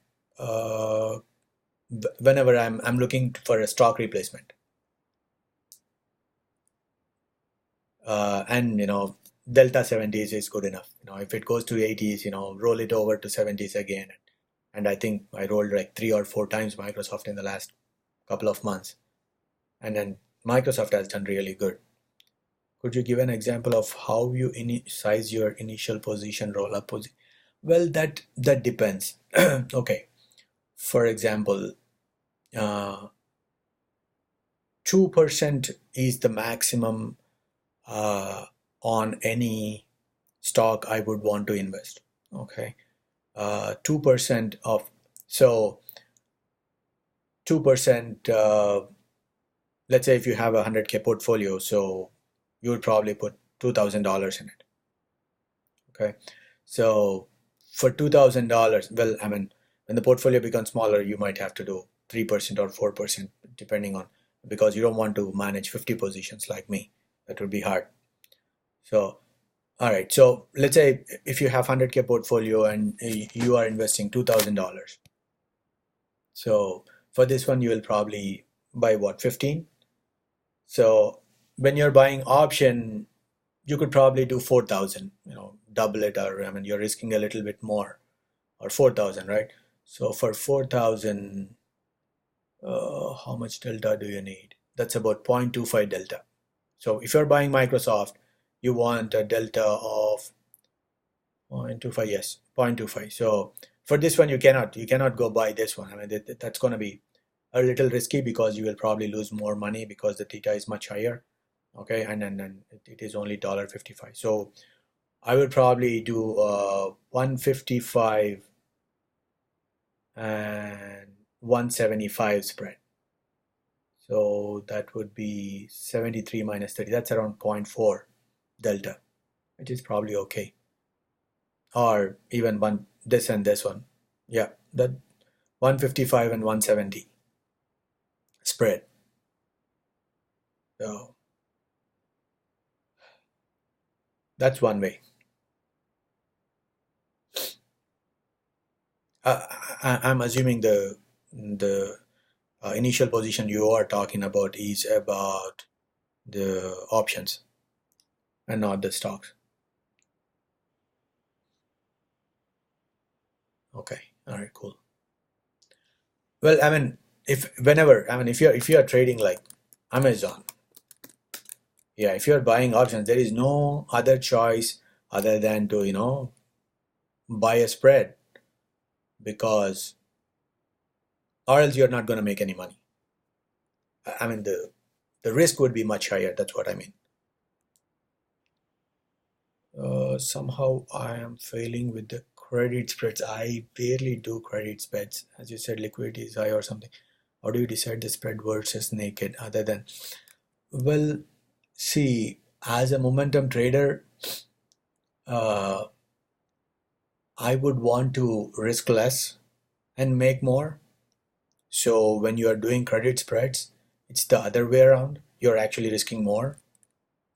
whenever I'm looking for a stock replacement. And delta 70s is good enough. If it goes to 80s, roll it over to 70s again. And I think I rolled like 3 or 4 times Microsoft in the last couple of months, and then Microsoft has done really good. Could you give an example of how you size your initial position, roll up position? Well, that depends. Okay, for example, 2% is the maximum on any stock I would want to invest. Okay, 2% of, so 2%, let's say if you have a 100K portfolio, so you would probably put $2,000 in it. Okay, so for $2,000, well, I mean, when the portfolio becomes smaller, you might have to do 3% or 4%, depending on, because you don't want to manage 50 positions like me. That would be hard. So, all right. So let's say if you have 100K portfolio and you are investing $2,000. So for this one, you will probably buy what, 15? So when you're buying option, you could probably do 4,000, double it, or I mean, you're risking a little bit more, or 4,000, right? So for 4,000, how much delta do you need? That's about 0.25 delta. So if you're buying Microsoft, you want a delta of 0.25, yes, 0.25. So for this one, you cannot go buy this one. I mean, that's going to be a little risky because you will probably lose more money because the theta is much higher. Okay, and then it is only $1.55. So I would probably do 155 and 175 spread. So that would be 73 minus 30. That's around 0.4 delta, which is probably okay. Or even this and this one. Yeah, that 155 and 170 spread. So that's one way. I'm assuming the initial position you are talking about is about the options and not the stocks. Okay, all right, cool. Well, I mean, if you're trading like Amazon, yeah, if you're buying options, there is no other choice other than to buy a spread, because or else you're not going to make any money. I mean, the risk would be much higher. That's what I mean. Somehow I am failing with the credit spreads. I barely do credit spreads. As you said, liquidity is high or something. How do you decide the spread versus naked other than, well, see, as a momentum trader, I would want to risk less and make more. So when you are doing credit spreads, it's the other way around. You're actually risking more,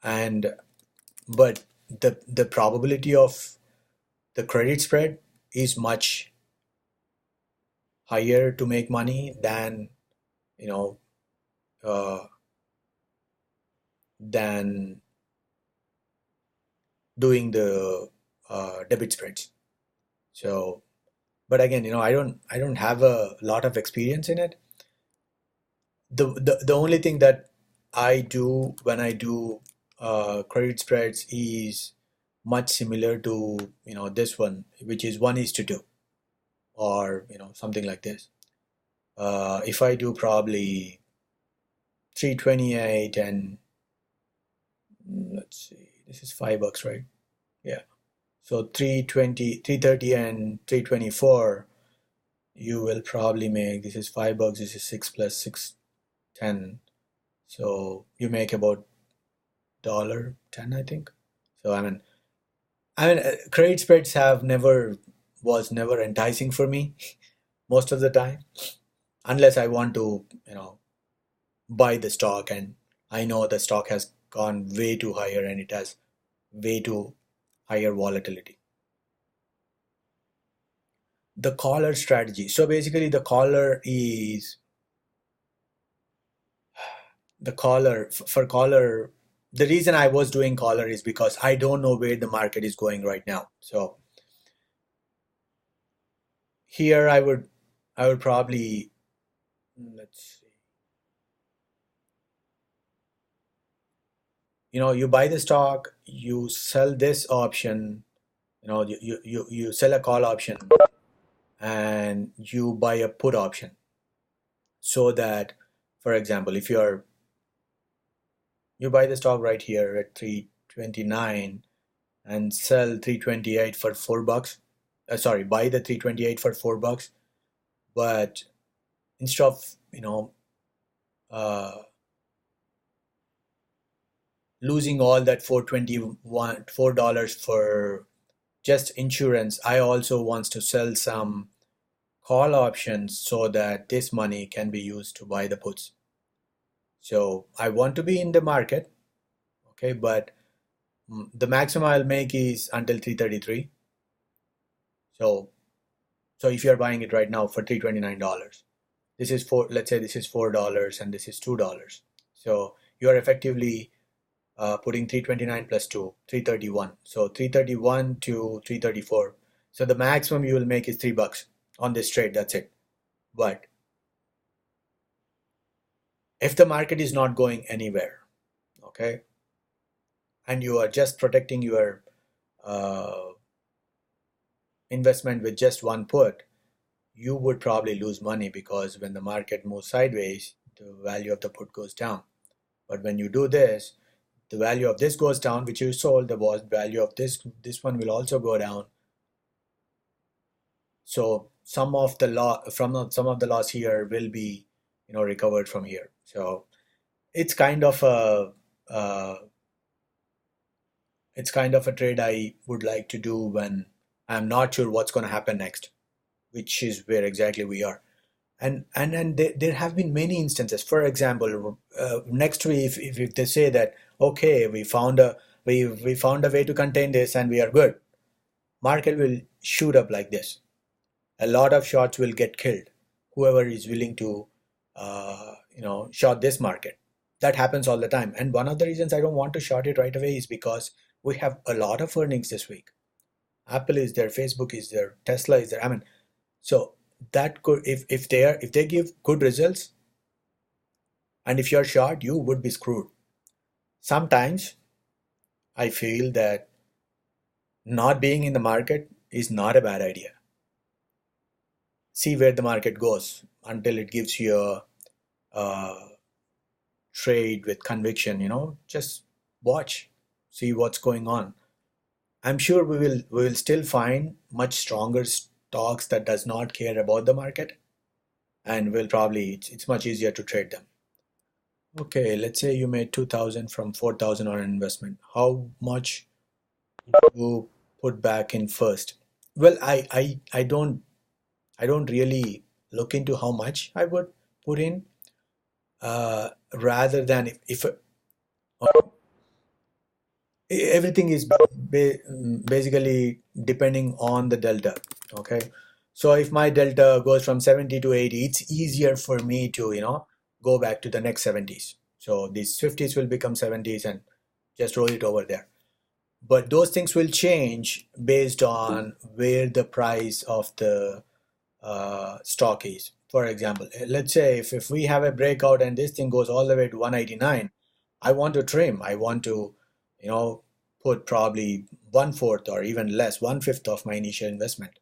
but the probability of the credit spread is much higher to make money than you know uh, than doing the debit spreads. So, but again, I don't have a lot of experience in it. The only thing that I do when I do credit spreads is much similar to this one, which is 1:2, or something like this. If I do probably 328 and let's see, this is $5, right? Yeah. So 320, 330 and 324, you will probably make, this is $5, this is 6 plus 6, 10. So you make about $1.10, I think. So credit spreads was never enticing for me most of the time, unless I want to, buy the stock and I know the stock has gone way too higher and it has way too higher volatility. The collar strategy. So basically the collar for collar. The reason I was doing collar is because I don't know where the market is going right now. So here I would probably, let's see, you buy the stock, you sell this option, you sell a call option and you buy a put option, so that, for example, if you buy the stock right here at 329 and sell 328 for $4. Sorry, buy the 328 for $4, but instead of uh, losing all that $4 for just insurance, I also wants to sell some call options so that this money can be used to buy the puts. So I want to be in the market, okay, but the maximum I'll make is until 333. So if you're buying it right now for $329, this is let's say this is $4 and this is $2. So you're effectively putting 329 plus 2, 331. So 331 to 334. So the maximum you will make is $3 on this trade. That's it. But if the market is not going anywhere, okay, and you are just protecting your investment with just one put, you would probably lose money, because when the market moves sideways, the value of the put goes down. But when you do this, the value of this goes down, which you sold, the value of this one will also go down. So some of the loss here will be recovered from here. So it's kind of a trade I would like to do when I'm not sure what's going to happen next, which is where exactly we are. And there have been many instances. For example, next week, if they say that, okay, we found a way to contain this and we are good, market will shoot up like this. A lot of shorts will get killed. Whoever is willing to short this market. That happens all the time. And one of the reasons I don't want to short it right away is because we have a lot of earnings this week. Apple is there, Facebook is there, Tesla is there. So that could, if they give good results, and if you're short, you would be screwed. Sometimes I feel that not being in the market is not a bad idea. See where the market goes until it gives you a trade with conviction. Just watch, see what's going on. I'm sure we will still find much stronger stocks that does not care about the market, and will probably, it's much easier to trade them. Okay, let's say you made 2,000 from 4,000 on an investment. How much you put back in first? Well, I don't really look into how much I would put in, rather than if everything is basically depending on the delta. Okay, so if my delta goes from 70 to 80, it's easier for me to go back to the next 70s. So these 50s will become 70s and just roll it over there. but those things will change based on where the price of the stock is. For example, let's say if we have a breakout and this thing goes all the way to 189, I want to trim. I want to, put probably 1/4 or even less, 1/5 of my initial investment.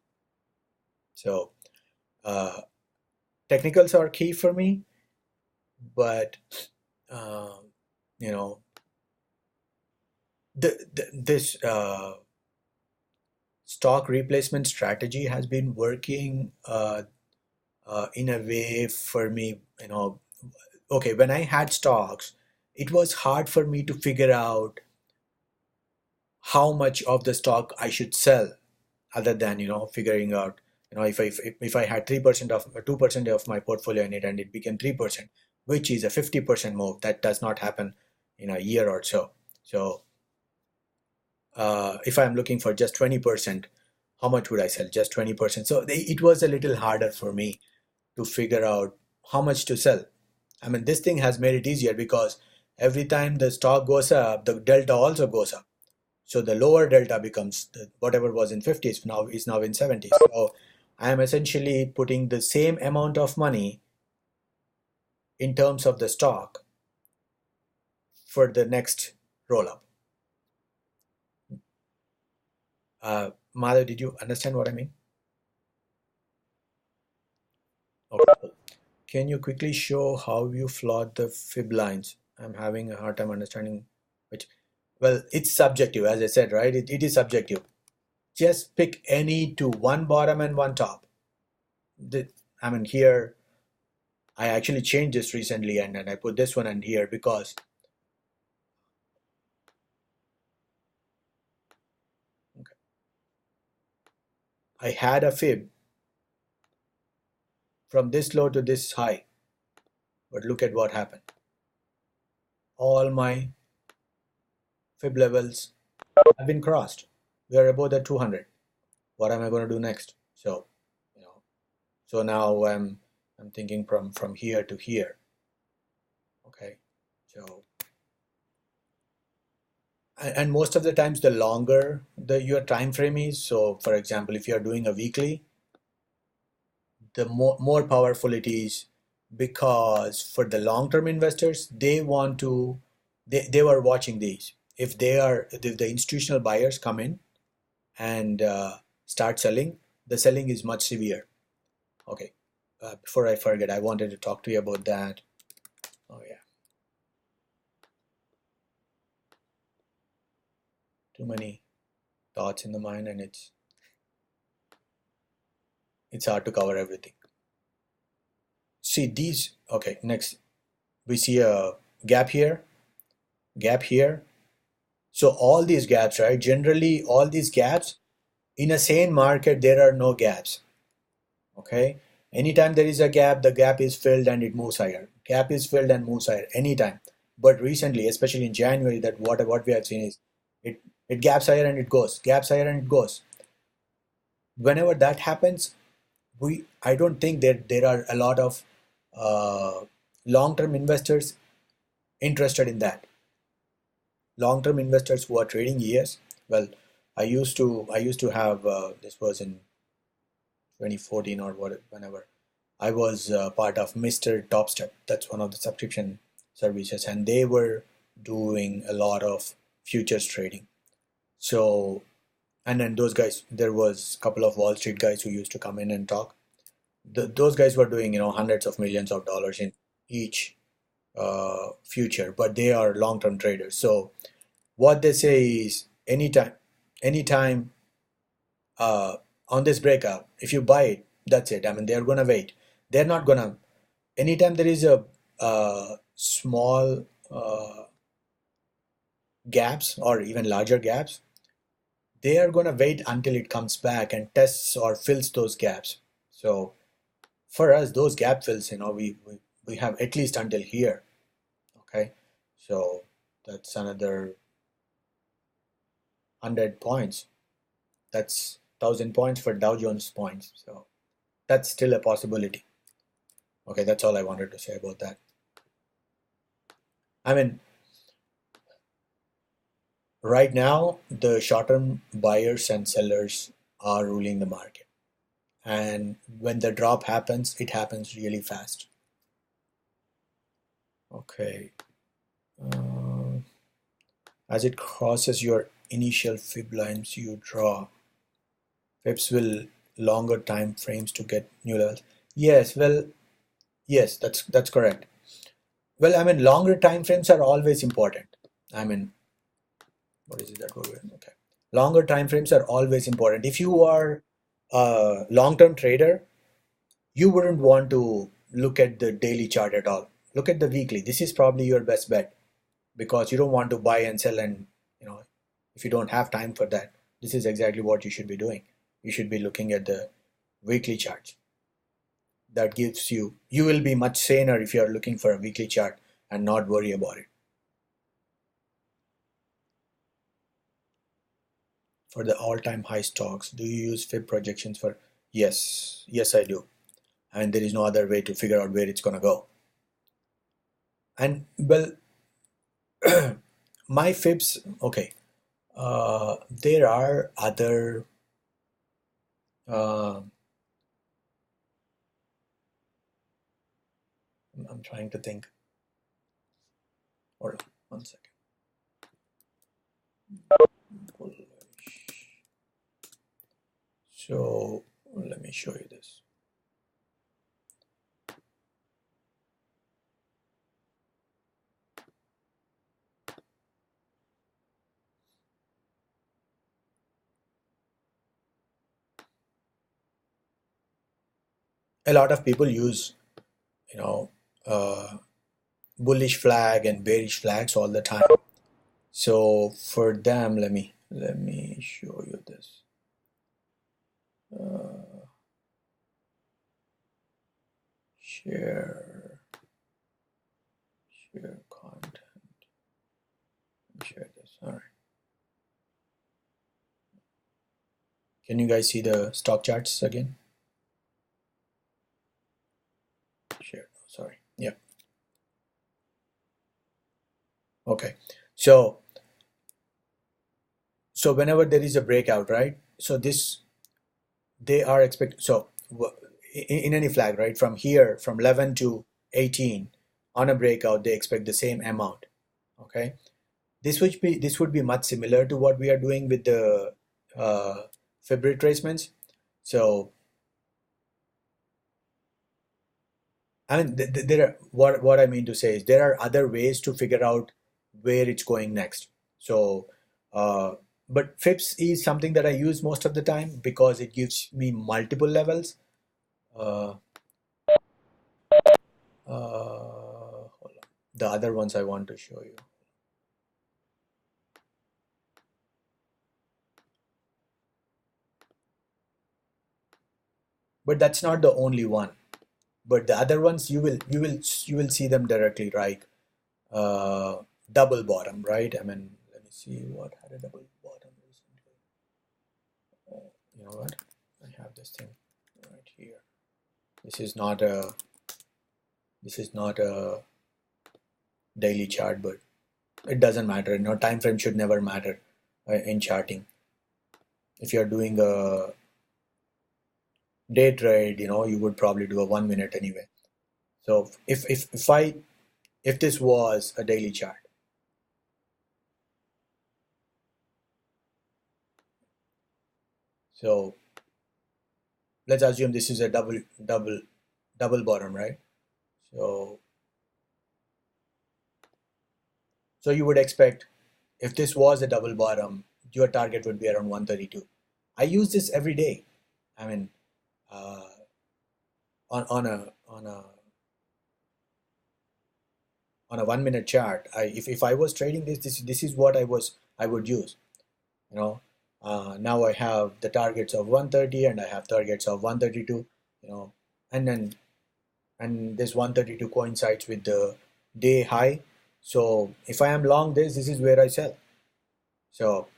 So technicals are key for me, but you know, this stock replacement strategy has been working in a way for me. Okay, when I had stocks, it was hard for me to figure out how much of the stock I should sell, other than figuring out if I had 3% of 2% of my portfolio in it and it became 3%, which is a 50% move. That does not happen in a year or so. So if I'm looking for just 20%, how much would I sell? Just 20%. So it was a little harder for me to figure out how much to sell. I mean, this thing has made it easier because every time the stock goes up, the delta also goes up. So the lower delta becomes whatever was in 50s now is now in 70s. So I am essentially putting the same amount of money in terms of the stock for the next roll up. Madhav, did you understand what I mean? Okay. Can you quickly show how you plot the fib lines? I'm having a hard time understanding which. Well, it's subjective, as I said, right? It is subjective. Just pick any two, one bottom and one top. I mean, here, I actually changed this recently and I put this one in here because I had a fib from this low to this high. But look at what happened. All my fib levels have been crossed. We are above the 200. What am I going to do next? So, so now I'm thinking from here to here. Okay, so and most of the times the longer your time frame is. So, for example, if you are doing a weekly, the more powerful it is, because for the long-term investors, they were watching these. If the institutional buyers come in and start selling, the selling is much severe. Okay, before I forget, I wanted to talk to you about that. Oh yeah, too many thoughts in the mind, and it's hard to cover everything. See these. Okay, next we see a gap here, gap here. So all these gaps, right? Generally, all these gaps in a sane market, there are no gaps. Okay. Anytime there is a gap, the gap is filled and it moves higher. Gap is filled and moves higher anytime. But recently, especially in January, that what we have seen is it gaps higher and it goes, gaps higher and it goes. Whenever that happens, I don't think there are a lot of long-term investors interested in that. Long-term investors who are trading ES, well, I used to have this was in 2014 or whenever I was part of Mr. Topstep. That's one of the subscription services, and they were doing a lot of futures trading. So, and then those guys, there was a couple of Wall Street guys who used to come in and talk. Those guys were doing hundreds of millions of dollars in each future, but they are long-term traders. So what they say is anytime on this breakout, if you buy it, that's it. I mean, they're gonna wait. They're not gonna. Anytime there is a small gaps or even larger gaps, they are gonna wait until it comes back and tests or fills those gaps. So for us, those gap fills, we have at least until here. Okay, so that's another 100 points. That's 1,000 points for Dow Jones points. So that's still a possibility. Okay, that's all I wanted to say about that. I mean, right now the short-term buyers and sellers are ruling the market, and when the drop happens, it happens really fast. Okay. As it crosses your initial fib lines you draw, fibs will longer time frames to get new levels. Yes, well, yes, that's correct. Well, I mean, longer time frames are always important. I mean, what is it that we're doing? Okay, longer time frames are always important. If you are a long-term trader, you wouldn't want to look at the daily chart at all. Look at the weekly. This is probably your best bet because you don't want to buy and sell, and you know, if you don't have time for that, this is exactly what you should be doing. You should be looking at the weekly charts. That gives you will be much saner if you are looking for a weekly chart and not worry about it. For the all-time high stocks, do you use fib projections for? Yes, I do. And there is no other way to figure out where it's gonna go. And well, my fibs, okay. There are other uh, I'm trying to think. Hold on, 1 second. So let me show you this. A lot of people use, you know, bullish flag and bearish flags all the time. So for them, let me show you this. Share content. Share this. All right. Can you guys see the stock charts again? Share. Sorry. Yeah. Okay. So whenever there is a breakout, right? So this they are expected. So in any flag, right? From here, from 11 to 18, on a breakout, they expect the same amount. Okay. This would be much similar to what we are doing with the fib retracements. So I mean, there are what I mean to say is there are other ways to figure out where it's going next. So, but fibs is something that I use most of the time because it gives me multiple levels. Uh, Hold on. The other ones I want to show you. But that's not the only one. But the other ones you will see them directly, right? Double bottom, right? I mean, let me see what had a double bottom recently. You know what? I have this thing right here. This is not a daily chart, but it doesn't matter. You know, time frame should never matter in charting. If you're doing a day trade, you know, you would probably do a 1 minute anyway. So if this was a daily chart, so let's assume this is a double bottom, right? So you would expect if this was a double bottom, your target would be around 132. I use this every day. I mean, uh, on a 1 minute chart, if I was trading this is what I would use. You know, now I have the targets of 130 and I have targets of 132. You know, and this 132 coincides with the day high. So if I am long this is where I sell. So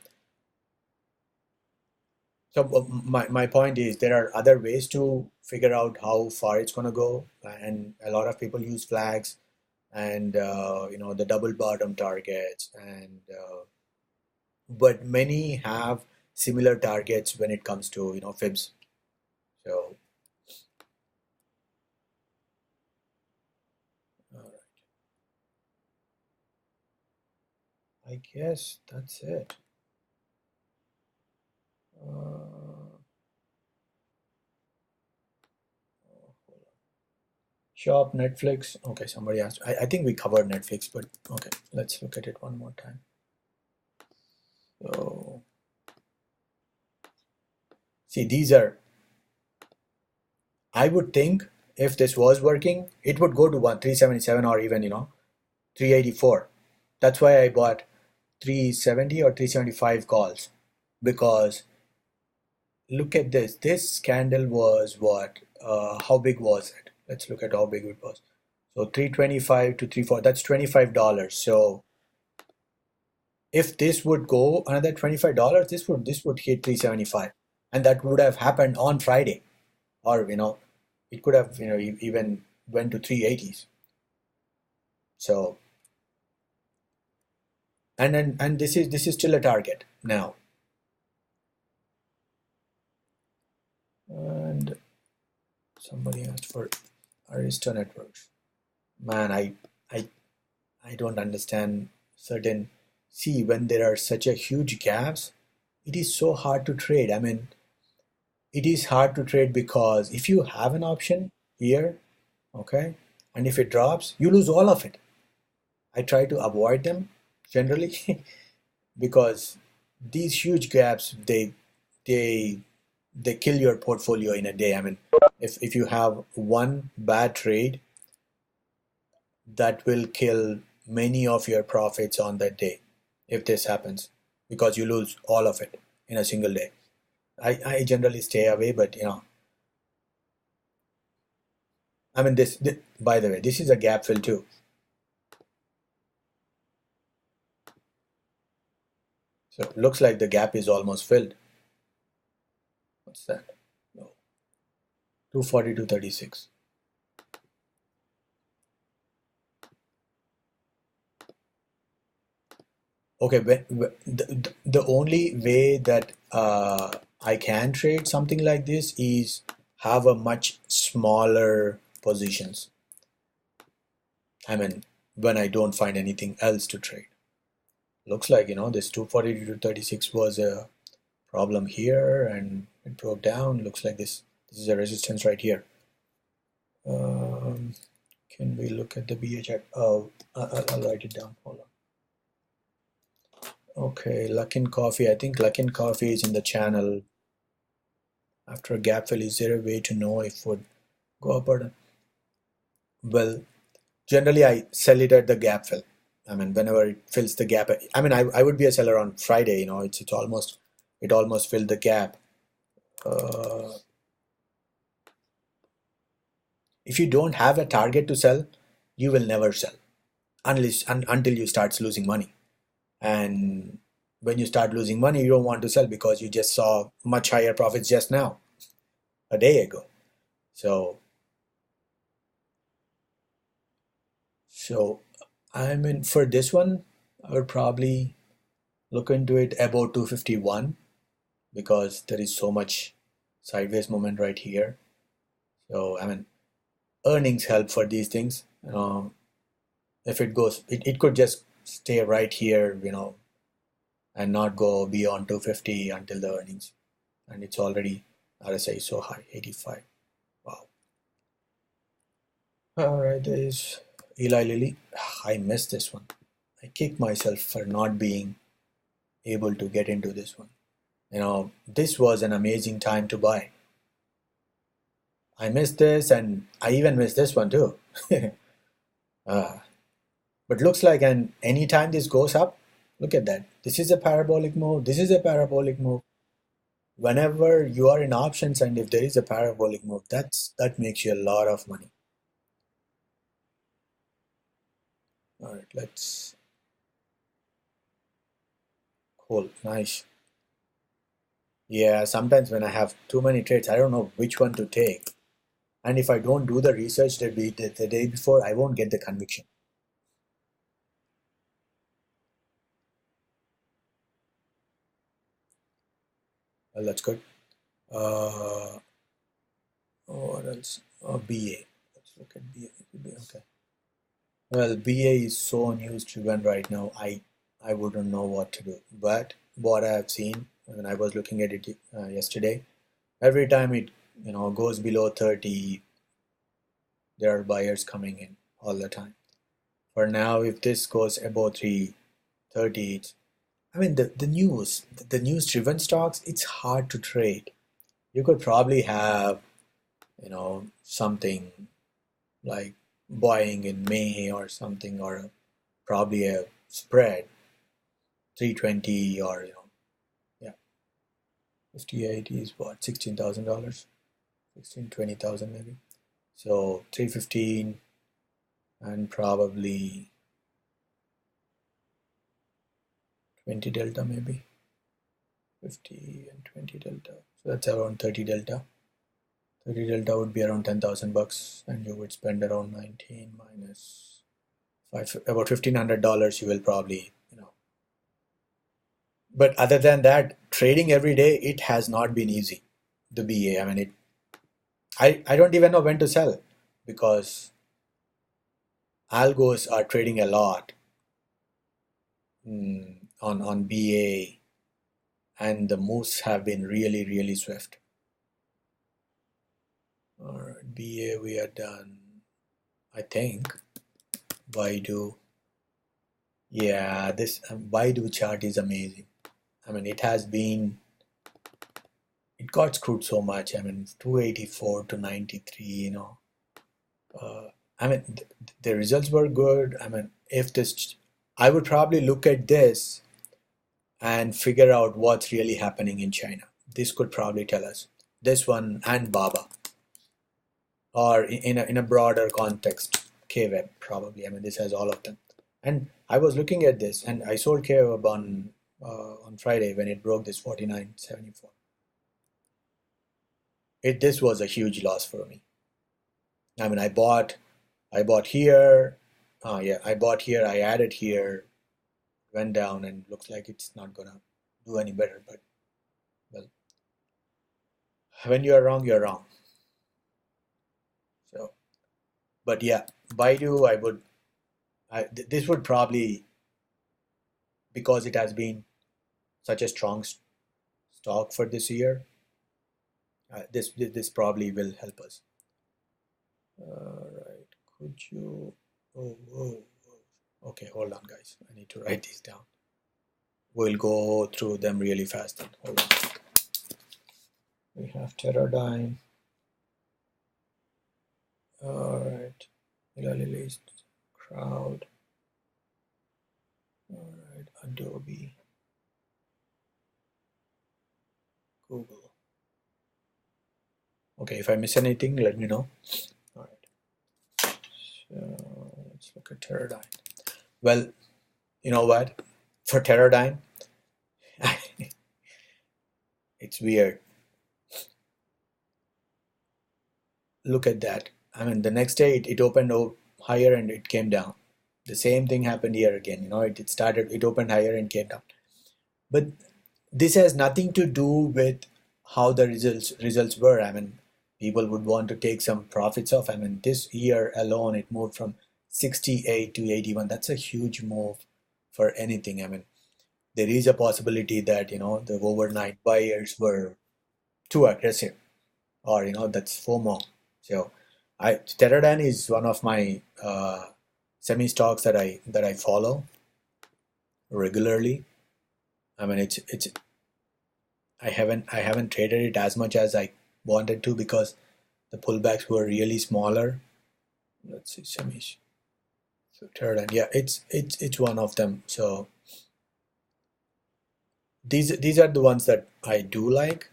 my point is there are other ways to figure out how far it's going to go, and a lot of people use flags and you know, the double bottom targets and but many have similar targets when it comes to fibs. So I guess that's it. Uh, Shop, Netflix. Okay, somebody asked. I think we covered Netflix, but okay, let's look at it one more time. So, see, these are, I would think if this was working, it would go to 377 or even, 384. That's why I bought 370 or 375 calls, because look at this. This candle was what? How big was it? Let's look at how big it was. So 325 to 34, that's $25. So if this would go another $25, this would hit 375, and that would have happened on Friday, or it could have even went to 380s. So and this is still a target now. And somebody asked for Arista networks. Man, I I don't understand certain. See, when there are such a huge gaps, it is so hard to trade. I mean, it is hard to trade because if you have an option here, okay, and if it drops, you lose all of it. I try to avoid them generally because these huge gaps, they they kill your portfolio in a day. I mean, if you have one bad trade, that will kill many of your profits on that day if this happens, because you lose all of it in a single day. I generally stay away, but I mean, this, by the way, this is a gap fill too. So it looks like the gap is almost filled. What's that? No. 242.36. Okay, the only way that I can trade something like this is have a much smaller positions. I mean, when I don't find anything else to trade. Looks like, this 242 to 36 was a problem here and it broke down. Looks like this is a resistance right here. Can we look at the BHF? Oh, I'll write it down. Hold on. Okay, Luckin Coffee. I think Luckin Coffee is in the channel. After a gap fill, is there a way to know if it would go up or down? Well, generally I sell it at the gap fill. I mean, whenever it fills the gap. I mean, I would be a seller on Friday. It almost filled the gap. If you don't have a target to sell, you will never sell until you start losing money. And when you start losing money, you don't want to sell because you just saw much higher profits just now, a day ago. So I mean, for this one, I would probably look into it about 251 because there is so much sideways movement right here. So I mean, earnings help for these things. If it goes, it could just stay right here, and not go beyond 250 until the earnings. And it's already, RSI is so high, 85. Wow. All right, there is Eli Lilly. I missed this one. I kick myself for not being able to get into this one. This was an amazing time to buy. I missed this, and I even missed this one too. But looks like, and anytime this goes up, look at that. This is a parabolic move. This is a parabolic move. Whenever you are in options, and if there is a parabolic move, that makes you a lot of money. All right, let's. Cool, nice. Yeah, sometimes when I have too many trades, I don't know which one to take. And if I don't do the research the day before, I won't get the conviction. Well, that's good. What else? BA. Let's look at BA. Okay. Well, BA is so news driven right now. I wouldn't know what to do. But what I have seen when I was looking at it yesterday, every time it goes below 30, there are buyers coming in all the time. For now, if this goes above 330, I mean the news driven stocks, it's hard to trade. You could probably have something like buying in May or something, or probably a spread 320, or yeah, 58 is what, $16,000, 20,000 maybe. So 315 and probably 20 delta, maybe 50 and 20 delta. So that's around 30 delta. 30 delta would be around $10,000, and you would spend around 19 minus 5, about $1,500. You will probably, But other than that, trading every day, it has not been easy. The BA, I mean, I don't even know when to sell, because algos are trading a lot on BA, and the moves have been really, really swift. All right, BA we are done. I think Baidu. Yeah, this Baidu chart is amazing. I mean, it got screwed so much. I mean, 284 to 93, I mean, the results were good. I mean, I would probably look at this and figure out what's really happening in China. This could probably tell us. This one and Baba, or in a broader context, KWeb probably. I mean, this has all of them. And I was looking at this, and I sold KWeb on Friday when it broke this 49.74. This was a huge loss for me. I mean, I bought here. I bought here. I added here. Went down, and looks like it's not gonna do any better. But well, when you are wrong, you're wrong. So, but yeah, Baidu, this would probably, because it has been such a strong stock for this year, this probably will help us. All right, could you? Oh. Okay, hold on, guys. I need to write these down. We'll go through them really fast. Then. Hold on. We have Teradyne. All right, Eli Lilly's Crowd. All right, Adobe, Google. Okay, if I miss anything, let me know. All right. So let's look at Teradyne. Well, you know what? For Teradyne, it's weird. Look at that. I mean, the next day it opened higher and it came down. The same thing happened here again. It opened higher and came down. But this has nothing to do with how the results were. I mean, people would want to take some profits off. I mean, this year alone, it moved from 68 to 81. That's a huge move for anything. I mean, there is a possibility that, the overnight buyers were too aggressive, or, that's FOMO. So Teradyne is one of my semi stocks that I follow regularly. I mean, I haven't traded it as much as I wanted to, because the pullbacks were really smaller. Let's see, semis. So Teradyne, yeah, it's one of them. So these are the ones that I do like,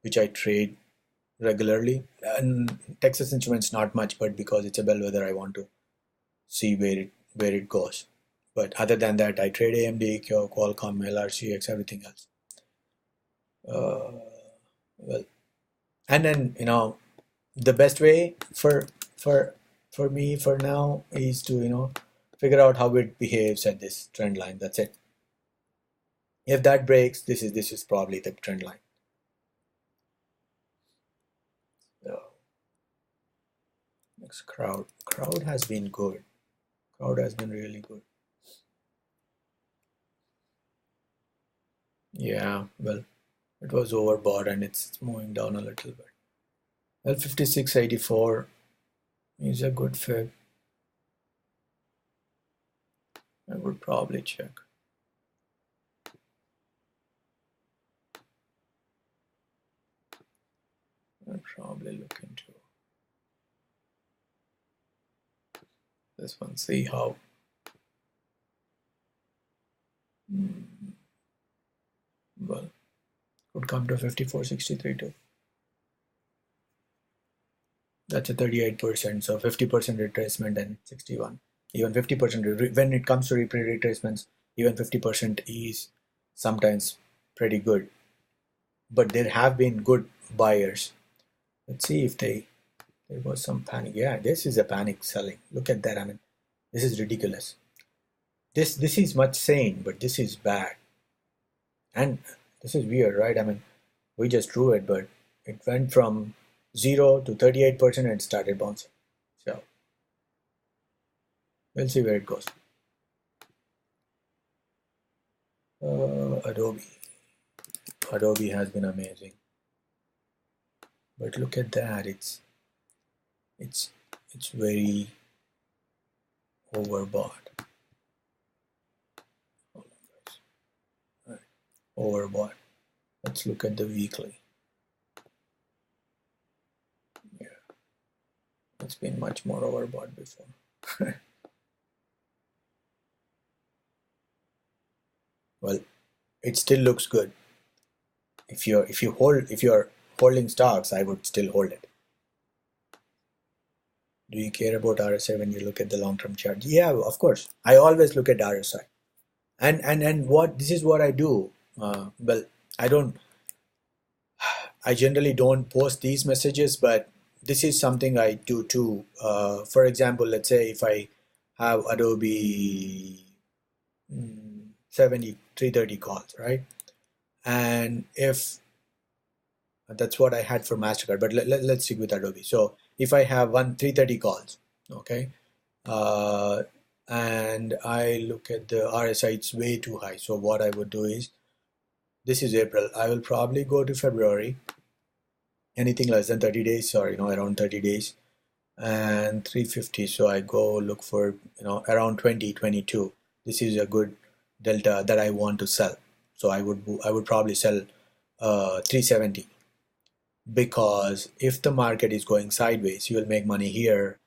which I trade regularly. And Texas Instruments not much, but because it's a bellwether, I want to see where it goes. But other than that, I trade AMD, Qualcomm, LRCX, everything else. Well, and then the best way for me for now is to figure out how it behaves at this trend line. That's it. If that breaks, this is probably the trend line. Next, crowd. Crowd has been good. Crowd has been really good. Yeah, well, it was overbought and it's moving down a little bit. Well, 56.84 is a good fib. I would probably check. I'll probably look into this one, see how. Well, could come to 54.63 too. That's a 38%, so 50% retracement and 61. Even 50%, when it comes to retracements, even 50% is sometimes pretty good. But there have been good buyers. Let's see if there was some panic. Yeah, this is a panic selling. Look at that. I mean, this is ridiculous. This is much sane, but this is bad. And this is weird, right? I mean, we just drew it, but it went from 0 to 38% and started bouncing. So we'll see where it goes. Adobe has been amazing, but look at that. It's very overbought. Hold on, guys. All right. Overbought. Let's look at the weekly. Yeah, it's been much more overbought before. Well, it still looks good. If you're holding stocks, I would still hold it. Do you care about RSI when you look at the long-term chart? Yeah, of course. I always look at RSI. And what this is what I do. Well, I generally don't post these messages, but this is something I do too. For example, let's say if I have Adobe 330 calls, right? And if that's what I had for MasterCard, but let's stick with Adobe. So if I have 330 calls, okay, and I look at the RSI, it's way too high. So what I would do is, this is April. I will probably go to February, anything less than 30 days or, around 30 days, and 350. So I go look for, around 2022. This is a good delta that I want to sell. So I would probably sell 370, because if the market is going sideways, you will make money here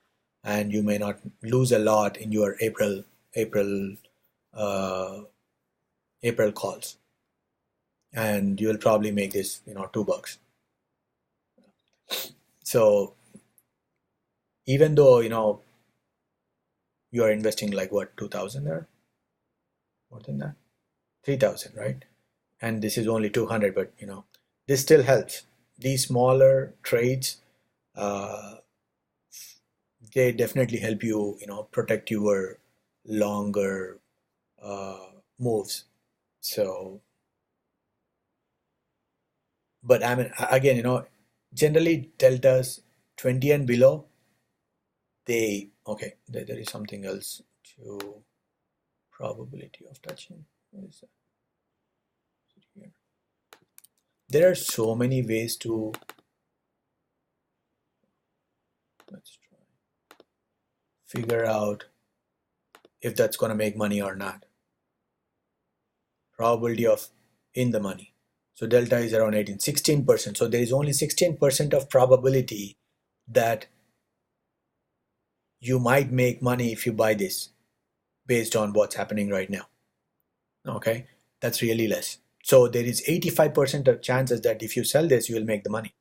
and you may not lose a lot in your April calls, and you will probably make this $2. So even though you are investing like what, 2,000 there, more than that, 3,000, right? And this is only 200, but this still helps. These smaller trades, they definitely help you protect your longer moves. So, but I mean, again, generally deltas 20 and below, there is something else to probability of touching. What is that? Here. There are so many ways to, let's try, figure out if that's going to make money or not. Probability of in the money. So delta is around 16%. So there is only 16% of probability that you might make money if you buy this, based on what's happening right now. Okay, that's really less. So there is 85% of chances that if you sell this, you will make the money.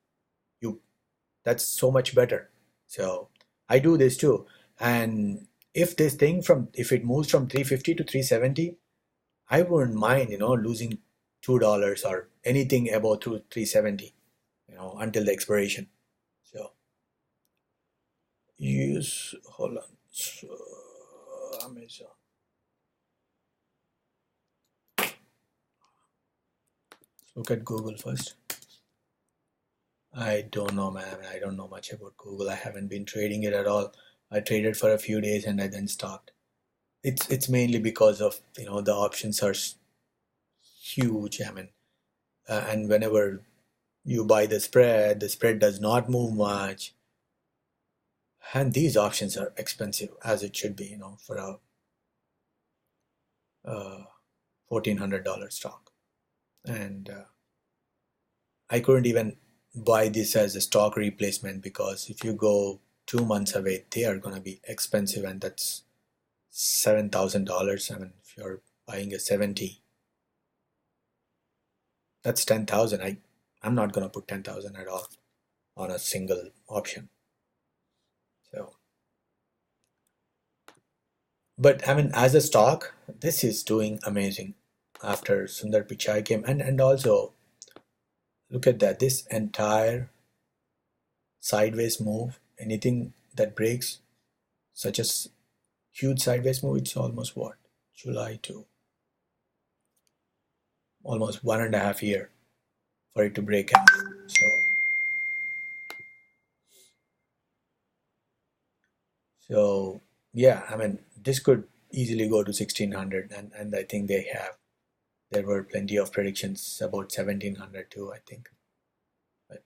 That's so much better. So I do this too. And if it moves from 350 to 370, I wouldn't mind, losing $2 or anything above 370, until the expiration. So hold on. So, Amazon. Look at Google first. I don't know, man. I don't know much about Google. I haven't been trading it at all. I traded for a few days and I then stopped. It's mainly because of the options are huge. I mean, and whenever you buy the spread does not move much, and these options are expensive as it should be. For a $1,400 stock, and I couldn't even buy this as a stock replacement because if you go 2 months away, they are gonna be expensive, and that's $7,000. I mean, if you're buying a 70, that's 10,000. I'm not gonna put 10,000 at all on a single option. So, but I mean, as a stock, this is doing amazing after Sundar Pichai came, and also look at that. This entire sideways move, anything that breaks such a huge sideways move, it's almost what? July to almost 1.5 year for it to break out. So yeah, I mean, this could easily go to 1600, and I think they have. There were plenty of predictions about 1700 too, I think. But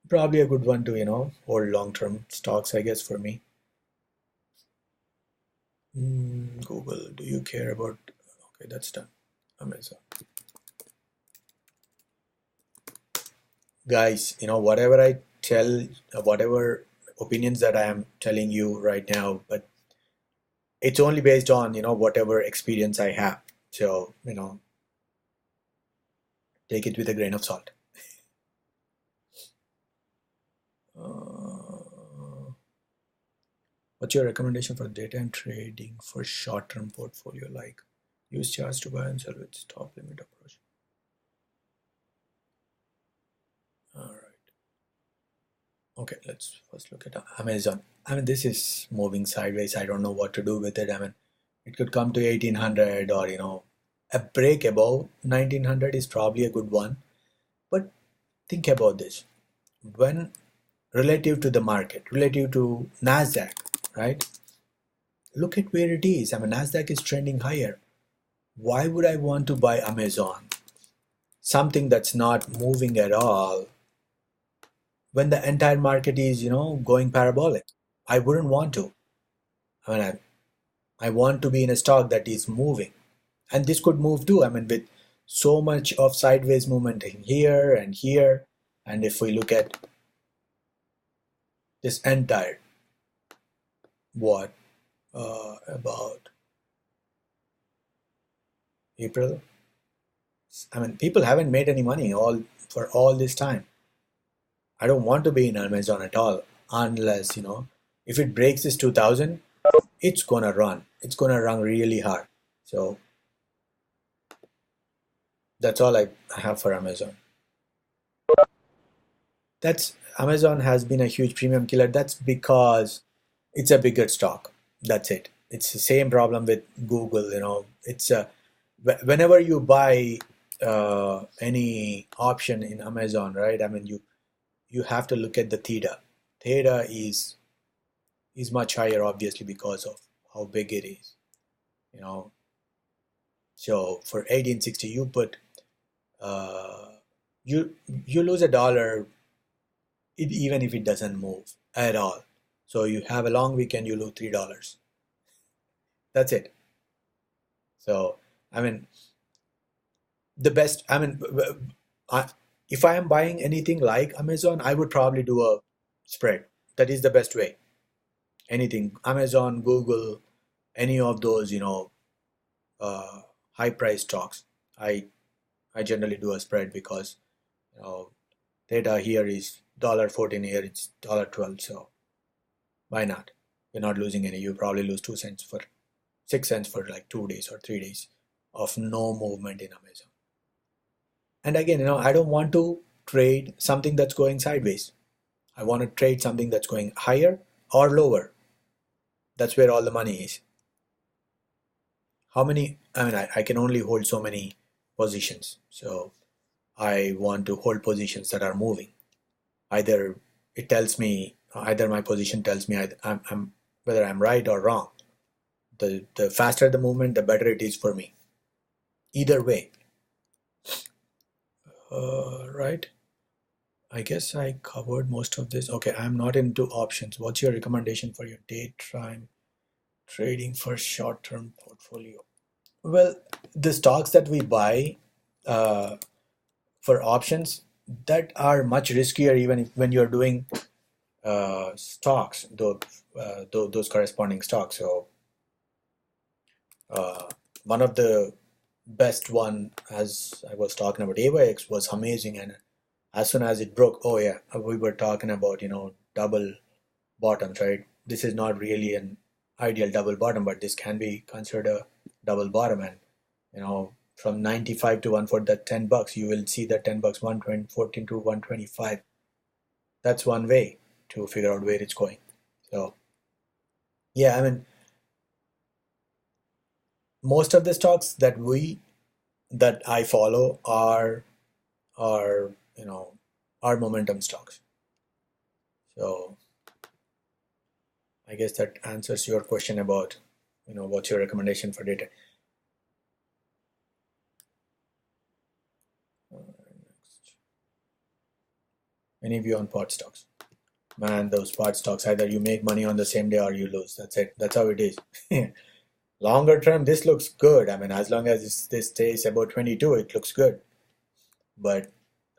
probably a good one to, hold long-term stocks, I guess, for me. Google, do you care about? Okay, that's done. Amazon. Guys, whatever I tell, whatever opinions that I am telling you right now, but it's only based on, whatever experience I have. So, take it with a grain of salt. What's your recommendation for data and trading for short-term portfolio? Like use charts to buy and sell with stop limit approach. All right. Okay, let's first look at Amazon. I mean, this is moving sideways. I don't know what to do with it. I mean, it could come to 1800, or a break above 1900 is probably a good one. But think about this. When relative to the market, relative to Nasdaq, right? Look at where it is. I mean, Nasdaq is trending higher. Why would I want to buy Amazon? Something that's not moving at all when the entire market is, going parabolic. I wouldn't want to. I mean, I want to be in a stock that is moving. And this could move too. I mean, with so much of sideways movement here and here. And if we look at this entire, what, about April? I mean, people haven't made any money for all this time. I don't want to be in Amazon at all unless, if it breaks this 2000, it's gonna run. It's gonna run really hard. So that's all I have for Amazon. Amazon has been a huge premium killer. That's because it's a bigger stock. That's it. It's the same problem with Google. It's whenever you buy any option in Amazon, right? I mean, you have to look at the theta. Theta is much higher, obviously, because of how big it is. So for 1860, you put you lose $1 even if it doesn't move at all. So you have a long weekend, you lose $3. That's it. So I mean, the best. I mean, if I am buying anything like Amazon, I would probably do a spread. That is the best way. Anything, Amazon, Google, any of those, high price stocks, I generally do a spread because theta here is $1.14, here it's $1.12. So why not? You're not losing any. You probably lose 2 cents for 6 cents for like 2 days or 3 days of no movement in Amazon. And again, I don't want to trade something that's going sideways. I want to trade something that's going higher or lower. That's where all the money is. How many? I mean, I can only hold so many positions. So I want to hold positions that are moving. Either my position tells me I'm whether I'm right or wrong. The faster the movement, the better it is for me. Either way, right? I guess I covered most of this. Okay, I'm not into options. What's your recommendation for your day time trading for short-term portfolio? Well, the stocks that we buy for options that are much riskier, even when you're doing stocks, those corresponding stocks. So one of the best one, as I was talking about, AYX was amazing, and as soon as it broke, oh yeah, we were talking about double bottoms, right? This is not really an ideal double bottom, but this can be considered a double bottom, and from 95 to 1 for that $10, you will see that $10 114 to 125. That's one way to figure out where it's going. So yeah, I mean, most of the stocks that I follow are are momentum stocks. So I guess that answers your question about what's your recommendation for data. Next. Any view on pot stocks? Man, those pot stocks, either you make money on the same day or you lose. That's it. That's how it is. Longer term, this looks good. I mean, as long as this stays about 22, it looks good. But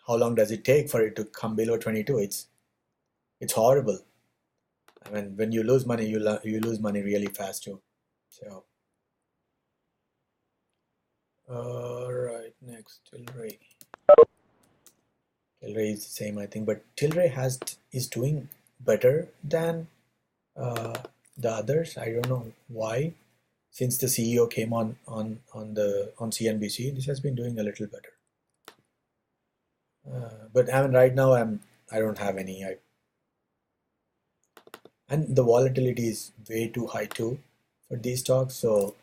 how long does it take for it to come below 22? It's horrible. I mean, when you lose money, you lose money really fast too. So, all right, next Tilray. Tilray is the same, I think, but Tilray is doing better than the others. I don't know why. Since the CEO came on CNBC, this has been doing a little better. But I mean, right now I don't have any. And the volatility is way too high too for these stocks. So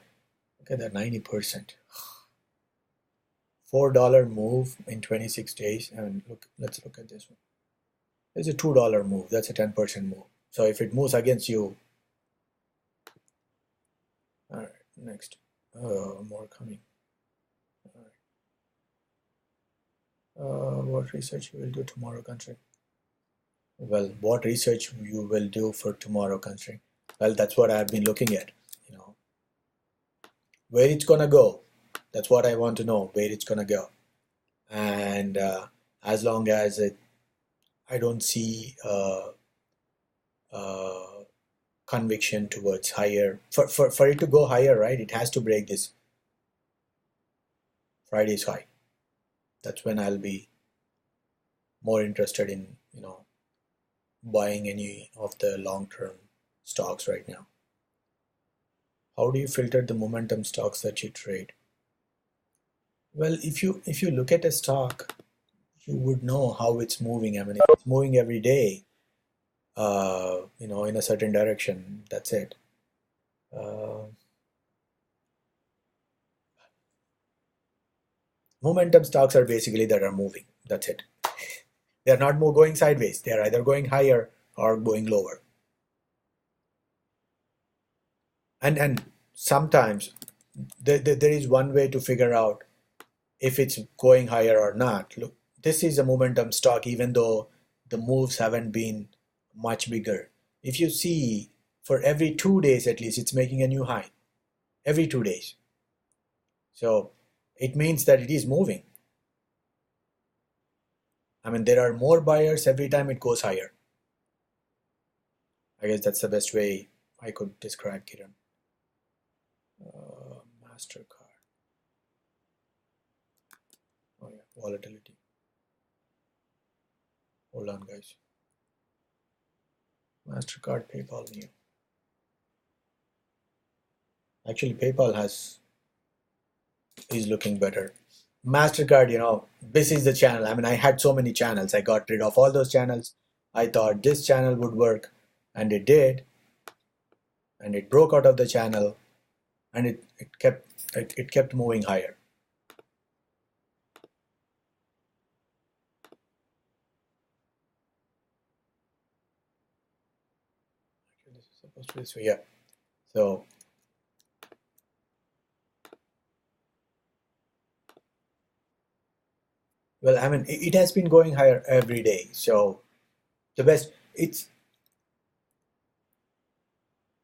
look at that, 90%. $4 move in 26 days. I mean, let's look at this one. There's a $2 move. That's a 10% move. So if it moves against you, all right, next. More coming. All right. What research you will do tomorrow, country? Well, what research you will do for tomorrow, country? Well, that's what I've been looking at. Where it's gonna go. That's what I want to know. Where it's gonna go. And as long as I don't see conviction towards higher, for it to go higher, right? It has to break this Friday's high. That's when I'll be more interested in buying any of the long-term stocks right now. How do you filter the momentum stocks that you trade? Well, if you look at a stock, you would know how it's moving. I mean, if it's moving every day, in a certain direction, that's it. Momentum stocks are basically that are moving. That's it. They're not more going sideways. They're either going higher or going lower. And sometimes there is one way to figure out if it's going higher or not. Look, this is a momentum stock, even though the moves haven't been much bigger. If you see, for every 2 days at least, it's making a new high. Every 2 days. So it means that it is moving. I mean, there are more buyers every time it goes higher. I guess that's the best way I could describe Kiran. MasterCard. Oh yeah, volatility. Hold on, guys. MasterCard, PayPal, new. Actually, PayPal is looking better. MasterCard, this is the channel. I mean, I had so many channels. I got rid of all those channels. I thought this channel would work, and it did. And it broke out of the channel, and it kept moving higher. Let's put it this way, yeah. So well, I mean, it has been going higher every day. So the best it's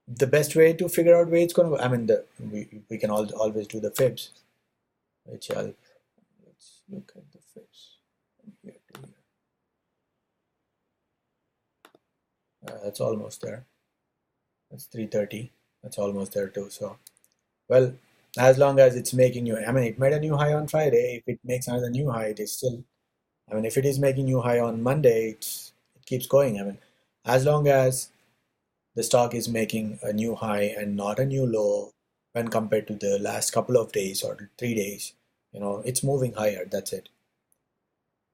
the best way to figure out where it's going to go. I mean, we can always do the fibs, which let's look at the fibs from here to here. That's almost there. That's 330. That's almost there too. So, well, as long as it's making new, I mean, it made a new high on Friday. If it makes another new high, it is still, I mean, if it is making new high on Monday, it keeps going. I mean, as long as the stock is making a new high and not a new low when compared to the last couple of days or 3 days, it's moving higher. That's it.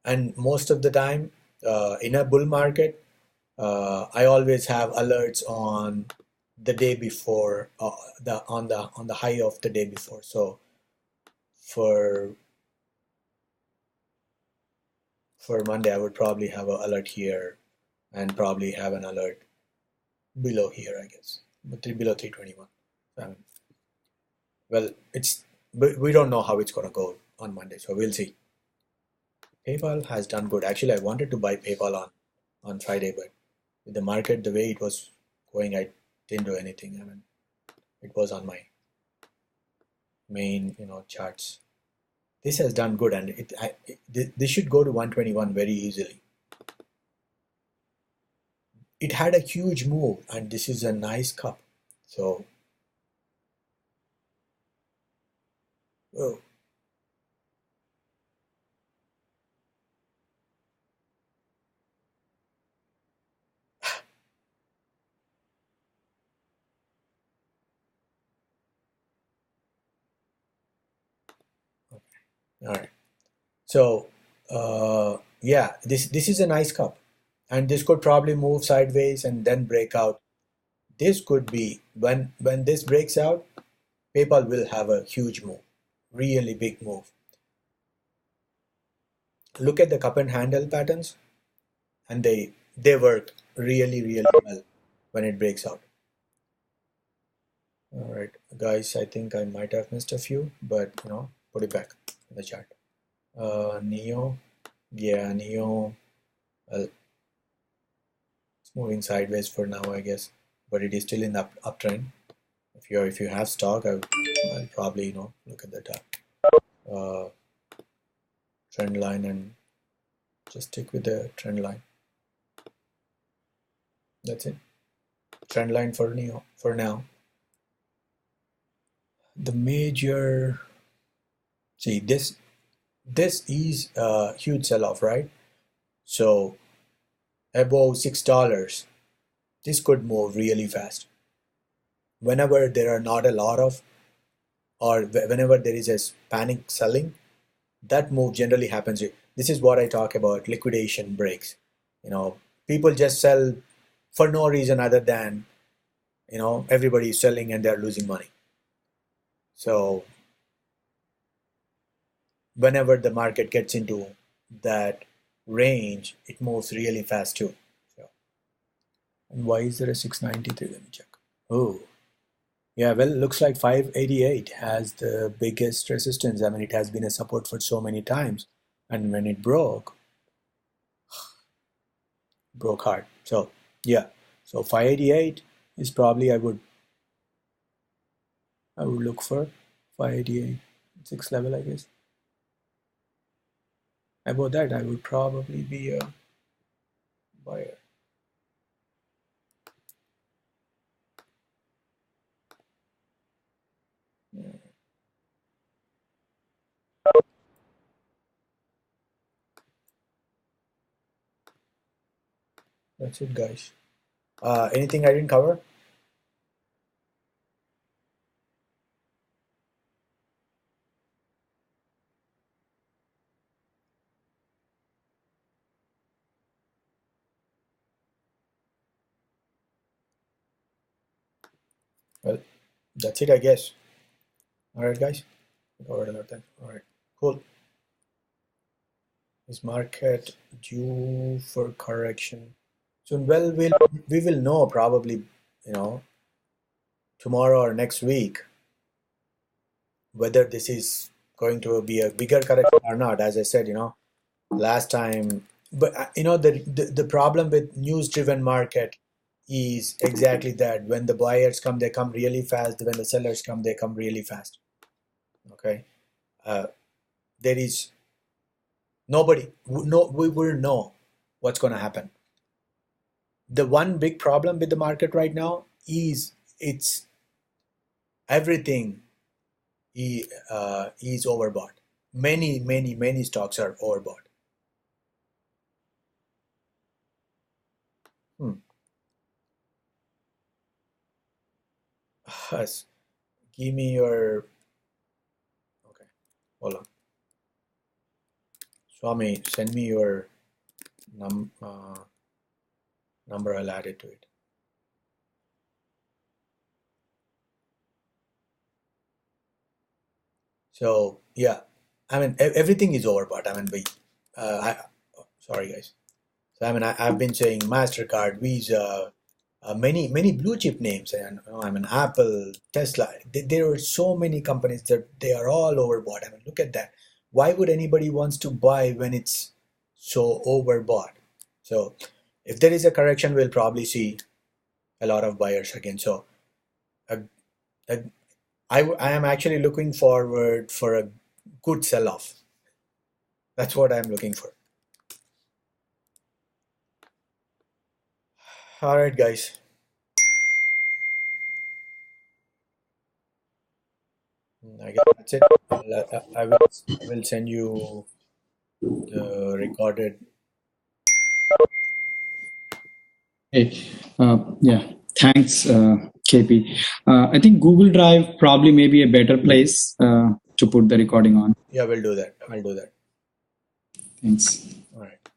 And most of the time, in a bull market, I always have alerts on the day before, the on the high of the day before. So for Monday, I would probably have an alert here and probably have an alert below here, I guess, but below 321. Well, we don't know how it's gonna go on Monday, so we'll see. PayPal has done good. Actually, I wanted to buy PayPal on Friday, but with the market the way it was going, I didn't do anything. I mean, it was on my main, charts. This has done good, and this should go to 121 very easily. It had a huge move, and this is a nice cup. So, oh, all right. So, yeah, this is a nice cup, and this could probably move sideways and then break out. This could be when this breaks out, PayPal will have a huge move, really big move. Look at the cup and handle patterns, and they work really well when it breaks out. All right, guys, I think I might have missed a few, but put it back in the chart. Neo, yeah, Neo. Well, it's moving sideways for now, I guess, but it is still in the uptrend. If you have stock, I'll probably look at the trend line and just stick with the trend line. That's it. Trend line for Neo for now. The major, see, this is a huge sell-off, right? So above $6, this could move really fast. Whenever there are not a lot of, or whenever there is a panic selling, that move generally happens. This is what I talk about, liquidation breaks. People just sell for no reason other than everybody is selling and they're losing money. So whenever the market gets into that range, it moves really fast too. So, and why is there a 693? Let me check. Oh, yeah, well, looks like 588 has the biggest resistance. I mean, it has been a support for so many times, and when it broke hard. So yeah, so 588 is probably I would look for 588 6 level, I guess. About that, I would probably be a buyer. Yeah. That's it, guys. Anything I didn't cover? Well, that's it, I guess. All right, guys. Covered a lot then. All right, cool. Is market due for correction soon? Well, we will know probably, tomorrow or next week whether this is going to be a bigger correction or not. As I said, last time, but the problem with news driven market is exactly that. When the buyers come, they come really fast. When the sellers come, they come really fast. Okay. There is nobody, no, we will know what's going to happen. The one big problem with the market right now is it's everything is overbought. Many stocks are overbought. Yes. Give me your, okay, hold on. Swami, send me your number, I'll add it to it. So yeah, I mean everything is overbought. I mean sorry guys. So I mean I've been saying MasterCard, Visa, many blue chip names, and I mean Apple, Tesla. There are so many companies that they are all overbought. I mean look at that. Why would anybody wants to buy when it's so overbought? So if there is a correction, we'll probably see a lot of buyers again. So a, a, I am actually looking forward for a good sell-off. That's what I'm looking for. All right, guys. I guess that's it. I will send you the recorded. Hey, yeah, thanks, KP. I think Google Drive probably may be a better place to put the recording on. Yeah, we'll do that. I'll do that. Thanks. All right.